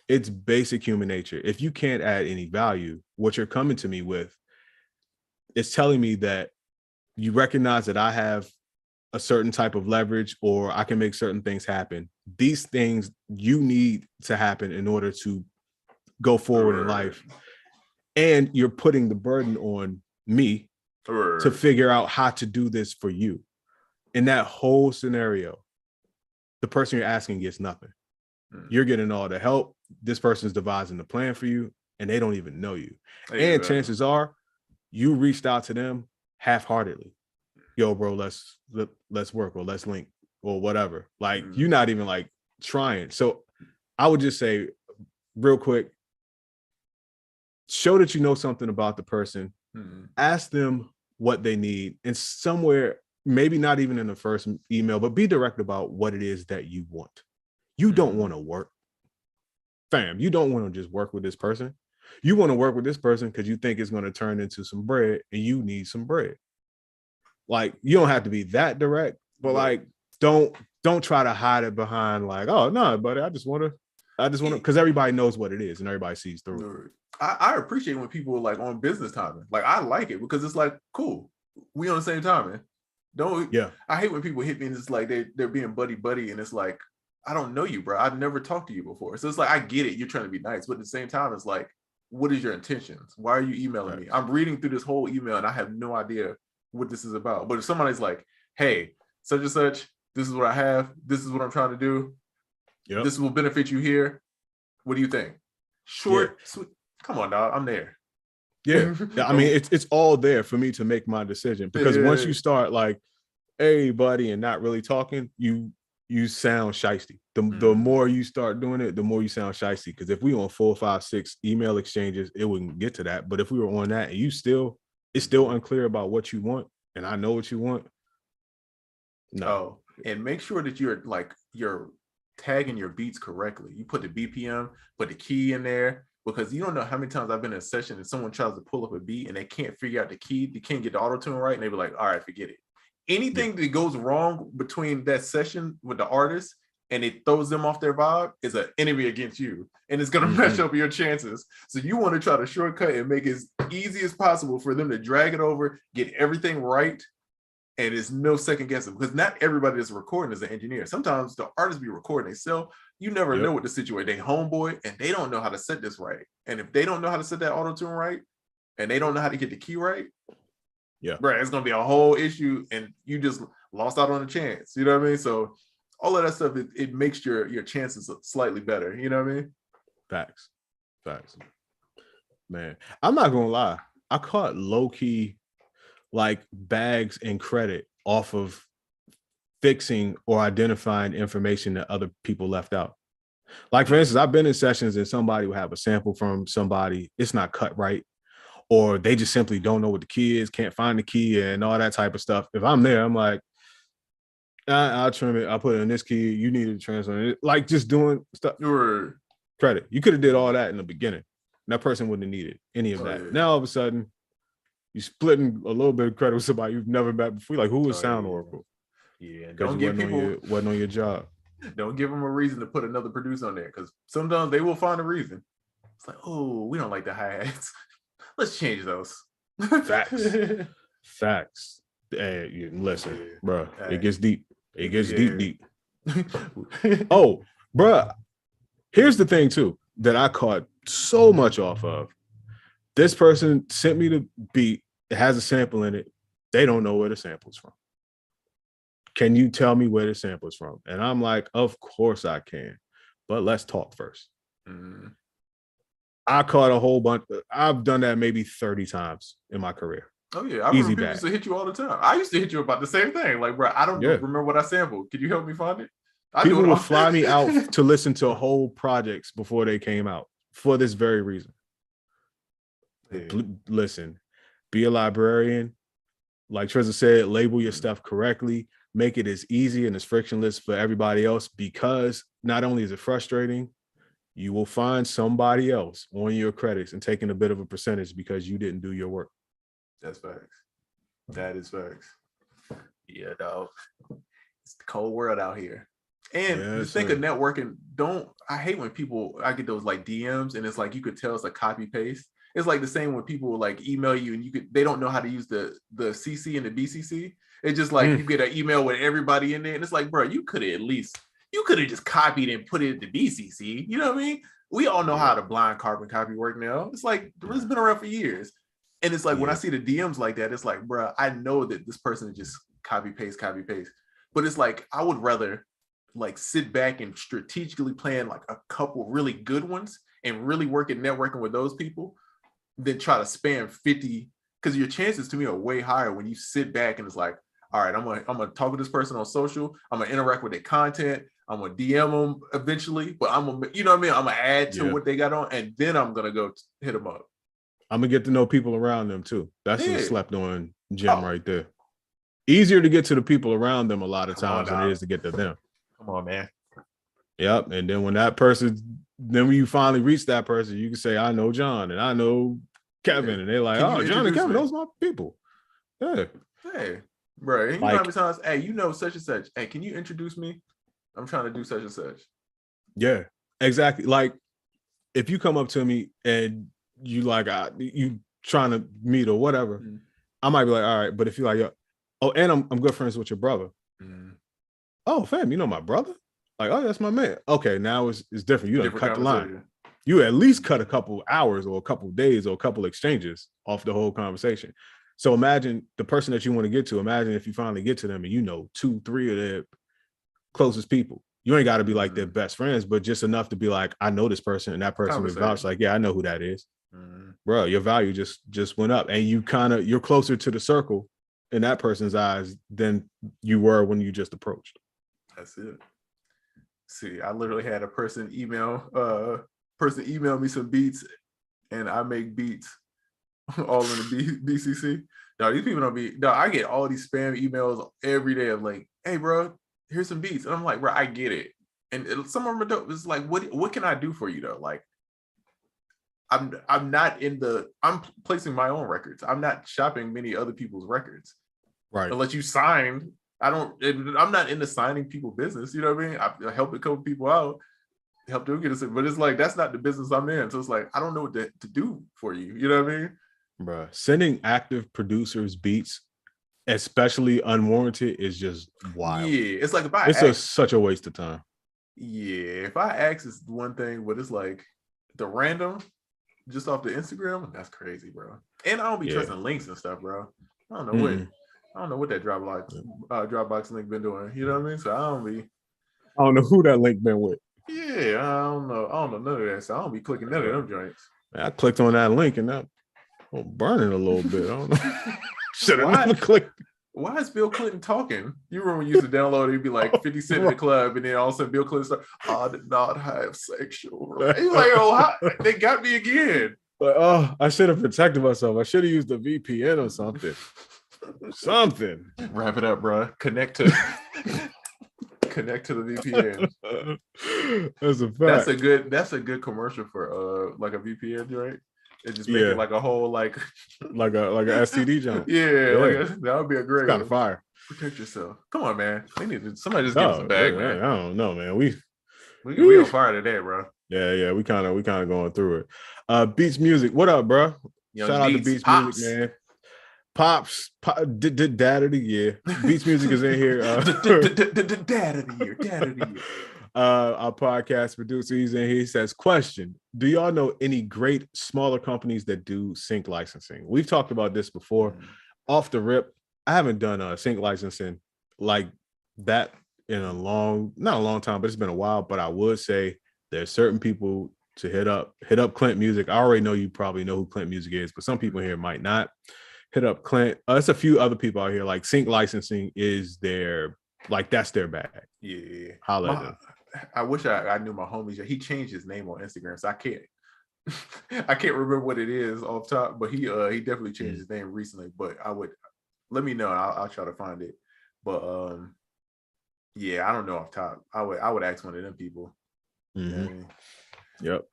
It's basic human nature. If you can't add any value, what you're coming to me with is telling me that you recognize that I have a certain type of leverage, or I can make certain things happen. These things you need to happen in order to go forward in life. And you're putting the burden on me to figure out how to do this for you. In that whole scenario, the person you're asking gets nothing. You're getting all the help. This person's devising the plan for you, and they don't even know you. Exactly. And chances are you reached out to them half-heartedly. Yo, bro, let's work, or let's link, or whatever. Like, you're not even like trying. So I would just say real quick, show that you know something about the person. Ask them what they need, and somewhere, maybe not even in the first email, but be direct about what it is that you want. You don't want to work. Fam, you don't want to just work with this person. You want to work with this person because you think it's going to turn into some bread, and you need some bread. Like, you don't have to be that direct, but like, don't try to hide it behind like, oh no, buddy, I just want to, because everybody knows what it is and everybody sees through it. I appreciate when people are like on business timing. Like, I like it because it's like, cool, we on the same timing. I hate when people hit me and it's like they're being buddy, and it's like, I don't know you, bro. I've never talked to you before. So it's like, I get it. You're trying to be nice, but at the same time, it's like, what is your intentions? Why are you emailing me? I'm reading through this whole email and I have no idea what this is about. But if somebody's like, hey, such and such, this is what I have. This is what I'm trying to do. This will benefit you here. What do you think? Short, sweet. Come on, dog. I'm there. Yeah. I mean, it's all there for me to make my decision, because once you start like, hey, buddy, and not really talking, you sound shiesty. The more you start doing it, the more you sound shiesty. Because if we on 4, 5, 6 email exchanges, it wouldn't get to that. But if we were on that and it's still unclear about what you want, and I know what you want. No. Oh, and make sure that you're tagging your beats correctly. You put the BPM, put the key in there, because you don't know how many times I've been in a session and someone tries to pull up a beat and they can't figure out the key. They can't get the auto tune right, and they be like, all right, forget it. Anything that goes wrong between that session with the artist and it throws them off their vibe is an enemy against you, and it's going to mess up your chances. So you want to try to shortcut and make it as easy as possible for them to drag it over, get everything right, and there's no second guessing, because not everybody that's recording is an engineer. Sometimes the artists be recording themselves. You never know what the situation. They homeboy and they don't know how to set this right. And if they don't know how to set that auto tune right, and they don't know how to get the key right, bro, it's gonna be a whole issue, and you just lost out on a chance. You know what I mean? So all of that stuff, it makes your chances slightly better. You know what I mean? Facts. Man, I'm not gonna lie. I caught low-key like bags and credit off of fixing or identifying information that other people left out. Like, for instance, I've been in sessions and somebody will have a sample from somebody, it's not cut right, or they just simply don't know what the key is, can't find the key, and all that type of stuff. If I'm there, I'm like, I'll trim it, I'll put it in this key, you need to transfer it. Like, just doing stuff. Credit. You could have did all that in the beginning. That person wouldn't have needed any of that. Now all of a sudden, you're splitting a little bit of credit with somebody you've never met before. Like, who is Sound Oracle? Yeah, don't give people wasn't on your job. Don't give them a reason to put another producer on there, because sometimes they will find a reason. It's like, oh, we don't like the hi-hats. Let's change those. Facts. Hey, listen, bro. It gets deep. It gets deep. Oh, bro. Here's the thing too that I caught so much off of. This person sent me the beat. It has a sample in it. They don't know where the sample's from. Can you tell me where the sample is from? And I'm like, of course I can, but let's talk first. I caught a whole bunch. I've done that maybe 30 times in my career. Oh yeah, I remember people used to hit you all the time. I used to hit you about the same thing. Like, bro, I don't remember what I sampled. Can you help me find it? People will fly me out to listen to whole projects before they came out for this very reason. Listen, be a librarian. Like Trezor said, label your stuff correctly. Make it as easy and as frictionless for everybody else, because not only is it frustrating, you will find somebody else on your credits and taking a bit of a percentage because you didn't do your work. That's facts. That is facts. Yeah, dog. It's the cold world out here. And the thing of networking, I hate when I get those like DMs and it's like, you could tell it's a copy paste. It's like the same when people like email you and they don't know how to use the CC and the BCC. It's just like you get an email with everybody in there and it's like, bro, you could have just copied and put it in the BCC. You know what I mean? we all know how the blind carbon copy work now. It's like it's been around for years. And it's like when I see the DMs like that, it's like, bro, I know that this person just copy paste. But it's like I would rather like sit back and strategically plan like a couple really good ones and really work at networking with those people than try to spam 50, because your chances to me are way higher when you sit back and it's like, all right, I'm gonna talk with this person on social, I'm gonna interact with their content, I'm gonna DM them eventually, but I'm gonna, you know what I mean, I'm gonna add to what they got on, and then I'm gonna go hit them up. I'm gonna get to know people around them too. That's a slept on gem right there. Easier to get to the people around them a lot of times than it is to get to them. Come on, man. Yep. And then when you finally reach that person, you can say, I know John and I know Kevin. And they're like, oh, John and Kevin, those are my people. Yeah. Hey, bro. You know how many times, hey, you know such and such. Hey, can you introduce me? I'm trying to do such and such. Yeah, exactly. Like if you come up to me and you like you trying to meet or whatever, I might be like, all right. But if you're like, oh, and I'm good friends with your brother. Oh, fam, you know my brother? Like, oh, that's my man. Okay, now it's different. You don't cut the line. You at least cut a couple hours or a couple days or a couple exchanges off the whole conversation. So imagine the person that you want to get to. Imagine if you finally get to them and you know 2, 3 of their closest people. You ain't got to be like their best friends, but just enough to be like, I know this person, and that person is vouch like, yeah, I know who that is. Bro, your value just went up, and you're closer to the circle in that person's eyes than you were when you just approached. That's it. See, I literally had a person email me some beats, and I make beats all in the BCC. No, these people don't be. No, I get all these spam emails every day of like, hey, bro, here's some beats, and I'm like, bro, I get it, and some of them are dope. It's like, what can I do for you though? Like, I'm placing my own records. I'm not shopping many other people's records, right? Unless you sign. I'm not in the signing people business. You know what I mean? I help a couple people out, help them get us in, but it's like that's not the business I'm in. So it's like I don't know what to do for you. You know what I mean? Bruh, sending active producers beats, especially unwarranted, is just wild. Yeah, it's like it's such a waste of time. Yeah, if I ask, it's one thing, but it's like the random, just off the Instagram, that's crazy, bro. And I don't be trusting links and stuff, bro. I don't know what that Dropbox link been doing. You know what I mean? So I don't know who that link been with. Yeah, I don't know none of that. So I don't be clicking none of them joints. Man, I clicked on that link and that burning a little bit. I don't know. Should have never clicked. Why is Bill Clinton talking? You remember when you used to download it, it'd be like 50 Cent in the club, and then all of a sudden Bill Clinton started, I did not have sexual rights. He's like, oh, they got me again. But oh, I should have protected myself. I should have used a VPN or something. Something. Wrap it up, bro. Connect to the VPN. That's a fact. That's a good commercial for like a VPN, right? It just make it like a whole like a STD jump. Yeah. That would be a great kind of fire. Protect yourself. Come on, man. Somebody just give us a bag, man. I don't know, man. We on fire today, bro. Yeah. We kind of going through it. Beats Music. What up, bro? Shout out to Beats Music, man. Pops, dad of the year. Beats Music is in here. Dad of the year. Our podcast producer, he's in here. He says, question, do y'all know any great smaller companies that do sync licensing? We've talked about this before. Off the rip, I haven't done sync licensing like that in not a long time, but it's been a while. But I would say there's certain people to hit up Clint Music. I already know you probably know who Clint Music is, but some people here might not. Hit up Clint. There's a few other people out here, like sync licensing is that's their bag. Yeah. Holla at them. I wish I knew my homies. He changed his name on Instagram, so I can't remember what it is off top, but he definitely changed his name recently. But let me know. I'll try to find it. But I don't know off top. I would ask one of them people. Mm-hmm. Yep.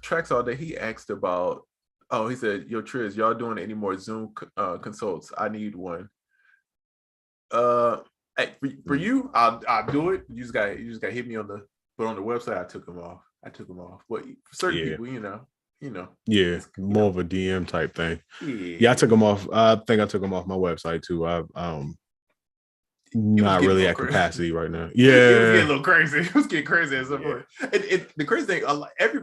Tracks All Day. He asked about. Oh, he said, "Yo, Triz, y'all doing any more Zoom consults? I need one." For you, I'll do it. You just got hit me on the website. I took them off. But for certain people, you know. Yeah, more of a DM type thing. Yeah, I took them off. I think I took them off my website too. not really at capacity right now. Yeah, it was Yeah. getting a little crazy. It was getting crazy at some point. The crazy thing,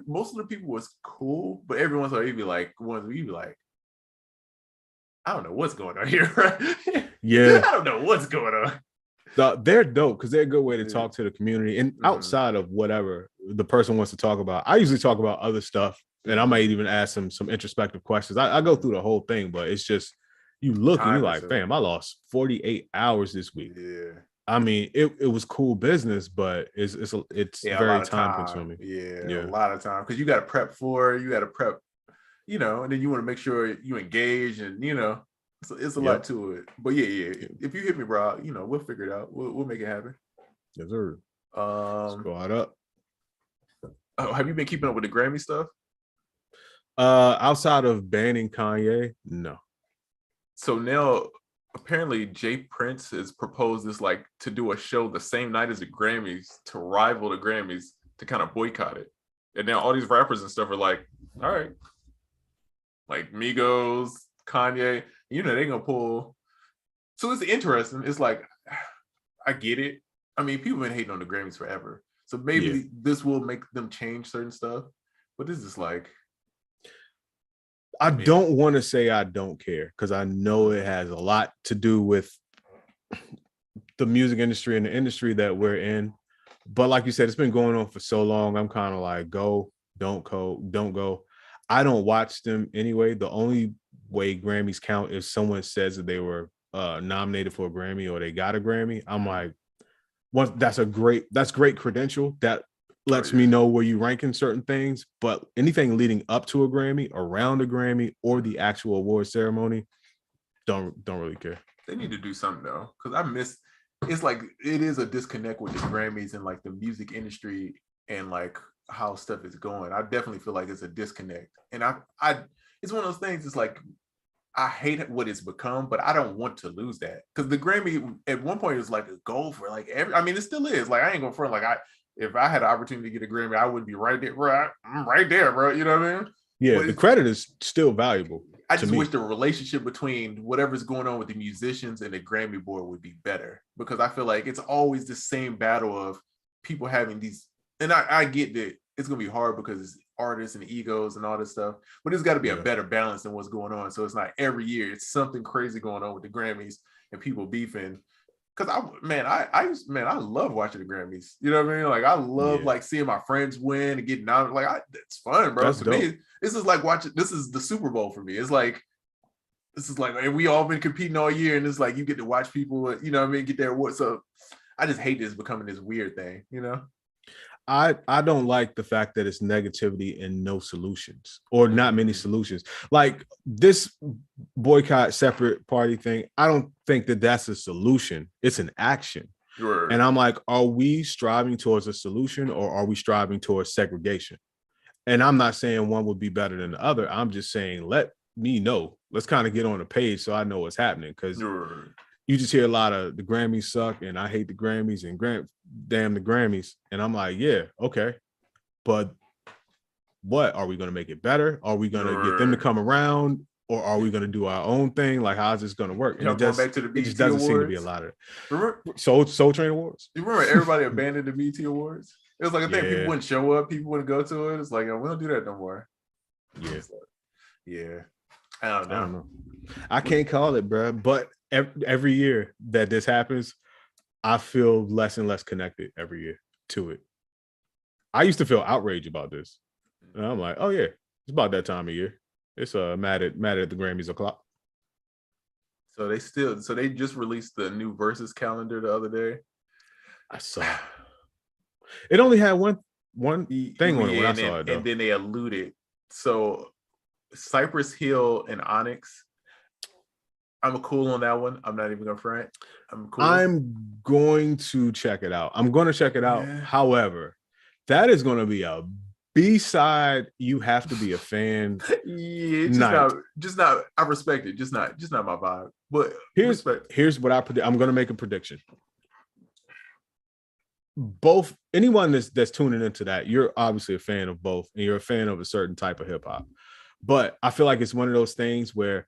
most of the people was cool, but every once in a while, you'd be like, I don't know what's going on here. Yeah. I don't know what's going on. They're dope because they're a good way to talk to the community. And outside of whatever the person wants to talk about, I usually talk about other stuff, and I might even ask them some introspective questions. I go through the whole thing, but it's just you look and you're like, fam, I lost 48 hours this week. Yeah. I mean, it was cool business, but it's very time consuming. Yeah, a lot of time because you got to prep for it. You got to prep, and then you want to make sure you engage, and it's a lot to it. But yeah. If you hit me, bro, we'll figure it out. We'll make it happen. Yes, sir. Squad up. Have you been keeping up with the Grammy stuff? Outside of banning Kanye, no. So now apparently Jay Prince has proposed this to do a show the same night as the Grammys to rival the Grammys to kind of boycott it. And now all these rappers and stuff are like, all right, like Migos, Kanye, they're gonna pull. So it's interesting. It's like, I get it. I mean, people have been hating on the Grammys forever. So maybe this will make them change certain stuff. But this is like, I don't want to say I don't care because I know it has a lot to do with the music industry and the industry that we're in. But like you said, it's been going on for so long. I'm kind of like, go, don't go. I don't watch them anyway. The only way Grammys count is someone says that they were nominated for a Grammy or they got a Grammy. I'm like, that's great credential. That lets me know where you rank in certain things, but anything leading up to a Grammy, around a Grammy, or the actual award ceremony, don't really care. They need to do something though, because it's like it is a disconnect with the Grammys and like the music industry and like how stuff is going. I definitely feel like it's a disconnect, and I it's one of those things. It's like I hate what it's become, but I don't want to lose that because the Grammy at one point was like a goal for like it still is. Like I ain't gonna front like if I had an opportunity to get a Grammy, I would be right there, bro. I'm right there, bro. You know what I mean? Yeah, the credit is still valuable. I just wish the relationship between whatever's going on with the musicians and the Grammy board would be better because I feel like it's always the same battle of people having these. And I get that it's going to be hard because it's artists and egos and all this stuff, but it's got to be a better balance than what's going on. So it's not every year. It's something crazy going on with the Grammys and people beefing. Cause I love watching the Grammys. You know what I mean? Like I love like seeing my friends win and getting nominated. Like it's fun, bro. To me, this is like watching. This is the Super Bowl for me. It's like and we all been competing all year, and it's like you get to watch people. You know what I mean? Get their awards. So I just hate this becoming this weird thing. You know? I don't like the fact that it's negativity and no solutions or not many solutions. Like this boycott separate party thing, I don't think that that's a solution. It's an action. Sure. And I'm like, are we striving towards a solution or are we striving towards segregation? And I'm not saying one would be better than the other. I'm just saying, let me know. Let's kind of get on the page so I know what's happening because you just hear a lot of the Grammys suck and I hate the Grammys and damn the Grammys. And I'm like, yeah, okay. But what? Are we going to make it better? Are we going to get them to come around or are we going to do our own thing? Like, how's this going to work? And back to the BET it just doesn't seem to be a lot of it. Remember Soul Train Awards? You remember everybody abandoned the BET Awards? It was like a thing. People wouldn't show up. People wouldn't go to it. It's like, we don't do that no more. Yeah. Yeah. I don't know. I can't call it, bro. But every year that this happens, I feel less and less connected every year to it. I used to feel outraged about this. And I'm like, oh yeah, it's about that time of year. It's mad at the Grammys o'clock. So they just released the new Verzuz calendar the other day. I saw. It only had one thing on it when I saw it, though. And then they alluded. So Cypress Hill and Onyx. I'm cool on that one. I'm not even gonna front. I'm cool. I'm going to check it out. Yeah. However, that is going to be a B-side. You have to be a fan. Yeah, just not. I respect it. Just not my vibe. But here's what I predict. I'm going to make a prediction. Both anyone that's tuning into that, you're obviously a fan of both, and you're a fan of a certain type of hip hop. But I feel like it's one of those things where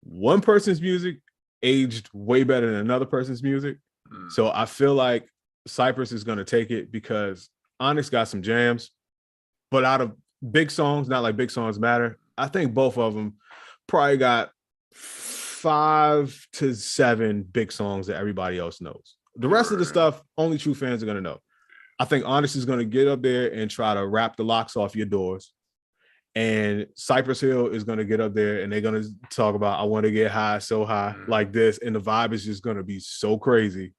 one person's music aged way better than another person's music, So I feel like Cypress is going to take it because Onyx got some jams, but out of big songs, not like big songs matter, I think both of them probably got 5 to 7 big songs that everybody else knows. The rest of the stuff, only true fans are going to know. I think Onyx is going to get up there and try to rap the locks off your doors. And Cypress Hill is going to get up there and they're going to talk about, I want to get high, so high, like this. And the vibe is just going to be so crazy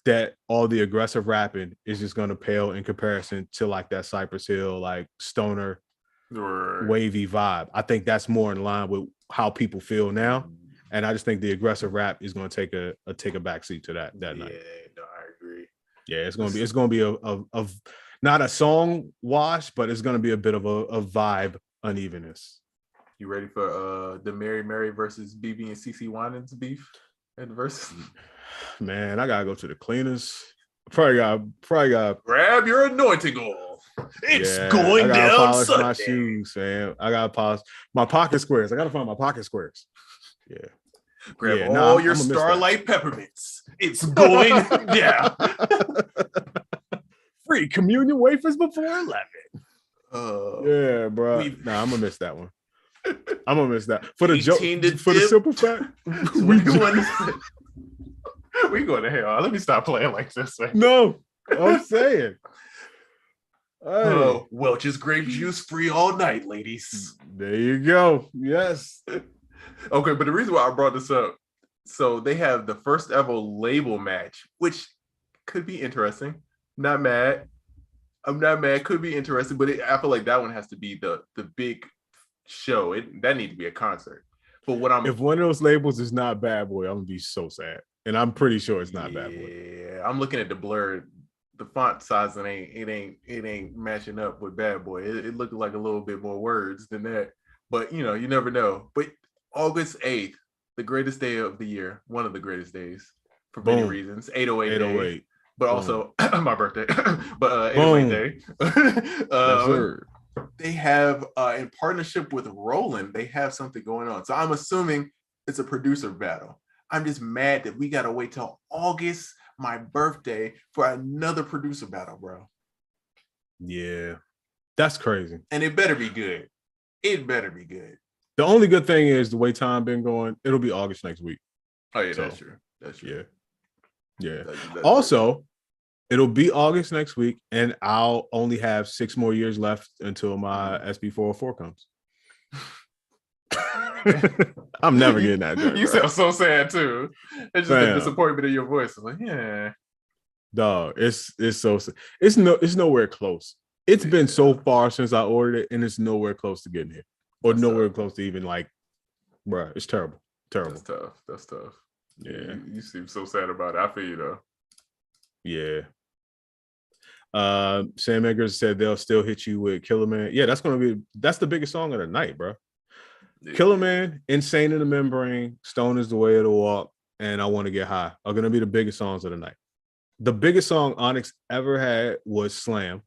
that all the aggressive rapping is just going to pale in comparison to like that Cypress Hill, like stoner, wavy vibe. I think that's more in line with how people feel now. And I just think the aggressive rap is going to take a backseat to that night. Yeah, no, I agree. Yeah, it's going to be a not a song wash, but it's going to be a bit of a vibe unevenness. You ready for the Mary versus BB and CC Winans beef at the Verzuz? Man, I gotta go to the cleaners. Probably got grab your anointing oil. It's going down polish Sunday. My shoes, man. I gotta polish my pocket squares. I gotta find my pocket squares. Yeah. Grab all your Starlight peppermints. It's going down. Free communion wafers before 11. Yeah, bro. I'm gonna miss that one. I'm gonna miss that for the joke. For the simple fact, we going to hell. Let me stop playing like this, man. No, I'm saying. Hey. Welch's grape juice free all night, ladies. There you go. Yes. Okay, but the reason why I brought this up, so they have the first ever label match, which could be interesting. Not mad. I'm not mad. Could be interesting, but I feel like that one has to be the big show. That needs to be a concert. But if one of those labels is not Bad Boy, I'm gonna be so sad. And I'm pretty sure it's not Bad Boy. Yeah, I'm looking at the blur. The font size it ain't matching up with Bad Boy. It looked like a little bit more words than that. But you never know. But August 8th, the greatest day of the year, one of the greatest days for many reasons. 808 day, but also my birthday. But 808 day. They have in partnership with Roland, they have something going on. So I'm assuming it's a producer battle. I'm just mad that we gotta wait till August, my birthday, for another producer battle, bro. Yeah, that's crazy. And it better be good. It better be good. The only good thing is the way time been going, it'll be August next week. Oh yeah, so, that's true. That's true. Yeah. That's also, it'll be August next week, and I'll only have 6 more years left until my SB404 comes. I'm never getting that joke. You sound so sad too. It's just the disappointment in your voice. It's like, yeah. Dog, it's so sad. It's nowhere close. It's been so far since I ordered it, and it's nowhere close to getting here. Or that's nowhere close to even like, bro, it's terrible. Terrible. That's tough. Yeah. You seem so sad about it. I feel you though. Yeah. Sam Eggers said they'll still hit you with Killer Man. Yeah, that's the biggest song of the night, bro. Yeah. Killer Man, Insane in the Membrane, Stone is the Way of the Walk, and I Want to Get High are gonna be the biggest songs of the night. The biggest song Onyx ever had was Slam,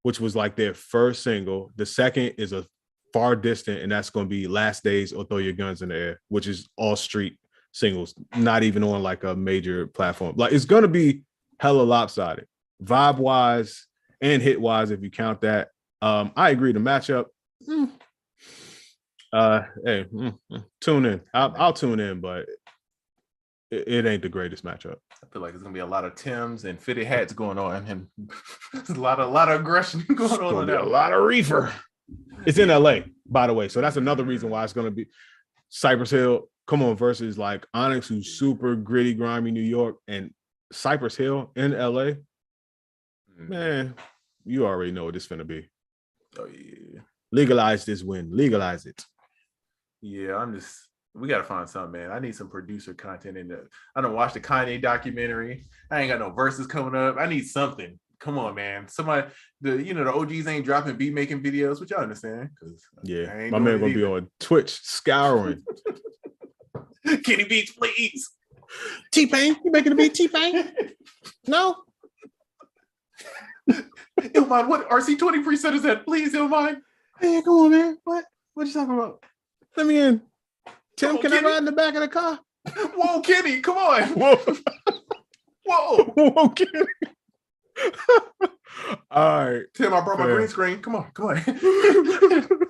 which was like their first single. The second is a far distant, and that's going to be Last Days or Throw Your Guns in the Air, which is all street singles, not even on like a major platform. Like it's going to be hella lopsided, vibe wise and hit wise if you count that. I agree. The matchup. Tune in. I'll tune in, but it ain't the greatest matchup. I feel like it's gonna be a lot of Timbs and fitted hats going on, and there's a lot of aggression going on. A lot of reefer. It's in LA, by the way, so that's another reason why it's gonna be Cypress Hill. Come on, versus like Onyx, who's super gritty, grimy New York, and Cypress Hill in LA. Man, you already know what it's gonna be. Oh yeah, legalize this win, legalize it. Yeah, we gotta find something, man. I need some producer content in there. I don't watch the Kanye documentary. I ain't got no verses coming up. I need something. Come on, man. Somebody, the OGs ain't dropping beat making videos, which I understand. Yeah, my man gonna be on Twitch scouring. Kenny Beats, please. T-Pain, you making a beat, T-Pain? No. Illmind, what RC20 preset is that? Please, Illmind. Hey, come on, man. What you talking about? Let me in. Tim, can I ride in the back of the car? Whoa, Kenny, come on. Whoa. Whoa. Okay. All right. Tim, I brought my Fair. green screen. Come on.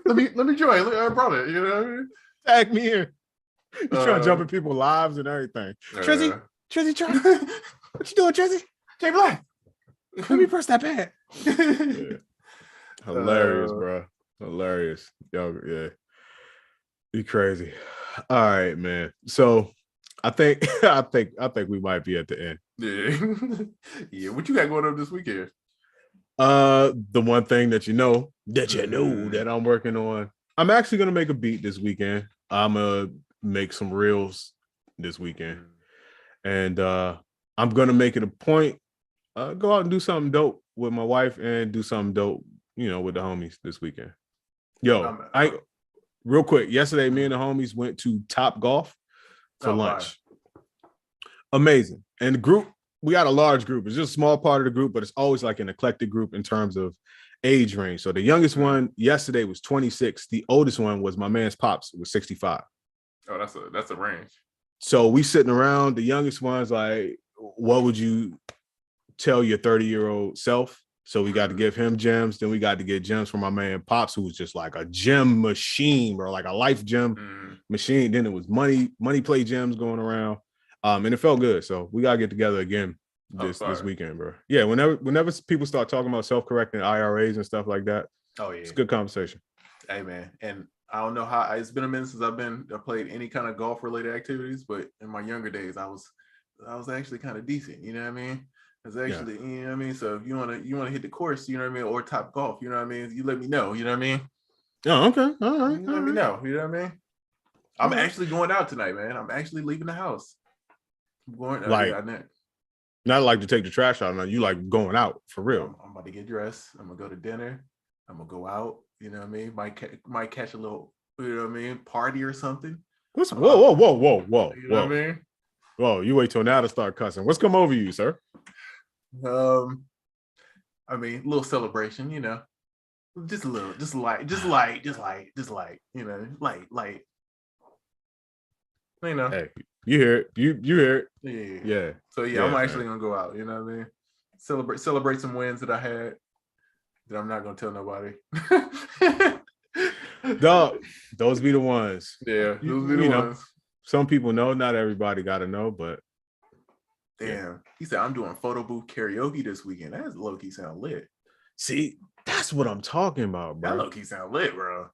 let me join. Look, I brought it. You know what I mean? Tag me in. You trying to jump in people's lives and everything. Trizzy, what you doing, Trizzy? Jay Black. Let me press that pad. Yeah. Hilarious, bro. Hilarious. Yo, yeah. You crazy. All right, man. So I think we might be at the end. Yeah. Yeah. What you got going on this weekend? The one thing that you know that I'm working on. I'm actually gonna make a beat this weekend. I'm gonna make some reels this weekend. And I'm gonna make it a point, go out and do something dope with my wife and do something dope, with the homies this weekend. Yo, real quick, yesterday, me and the homies went to Top Golf for lunch. Amazing. And the group, we got a large group. It's just a small part of the group, but it's always like an eclectic group in terms of age range. So the youngest one yesterday was 26. The oldest one was my man's pops, was 65. Oh, that's a range. So we sitting around, the youngest one's like, what would you tell your 30-year-old self? So we got to give him gems. Then we got to get gems from my man Pops, who was just like a gem machine, bro, like a life gem machine. Then it was money play gems going around. And it felt good. So we got to get together again this weekend, bro. Yeah, whenever people start talking about self-correcting IRAs and stuff like that, it's a good conversation. Hey, man. And I don't know how, it's been a minute since I played any kind of golf-related activities, but in my younger days, I was actually kind of decent, you know what I mean? It's actually, you know what I mean? So if you wanna hit the course, you know what I mean, or Top Golf, you know what I mean? You let me know, you know what I mean? Oh, okay. All right. Let me know, you know what I mean? I'm actually going out tonight, man. I'm actually leaving the house. I'm going not like to take the trash out. No, you like going out for real. I'm about to get dressed. I'm gonna go to dinner. I'm gonna go out, you know what I mean? Might catch a little, you know what I mean, party or something. Whoa. You know what I mean? Whoa, you wait till now to start cussing. What's come over you, sir? I mean, a little celebration, you know, just a little, just light, you know, light. You know, hey, you hear it, you hear it, yeah. So I'm actually gonna go out, you know what I mean? Celebrate some wins that I had that I'm not gonna tell nobody. Dog, those be the ones. Yeah, those be the ones. Some people know, not everybody got to know, but damn, he said I'm doing photo booth karaoke this weekend. That's low key sound lit. See, that's what I'm talking about, bro. That low key sound lit, bro.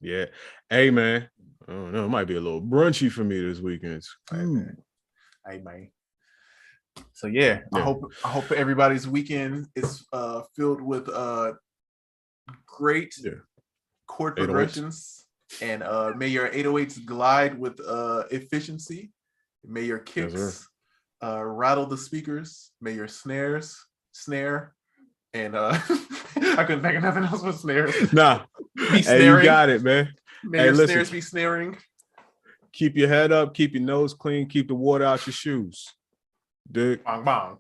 Yeah. Hey, man. I don't know. It might be a little brunchy for me this weekend. Hey, man. So I hope everybody's weekend is filled with great chord progressions. And may your 808s glide with efficiency. May your kicks rattle the speakers. May your snare. And I couldn't think of nothing else but snares. Nah. Be snaring. Hey, you got it, man. May your snares be snaring. Keep your head up. Keep your nose clean. Keep the water out your shoes. Dude. Bong, bong.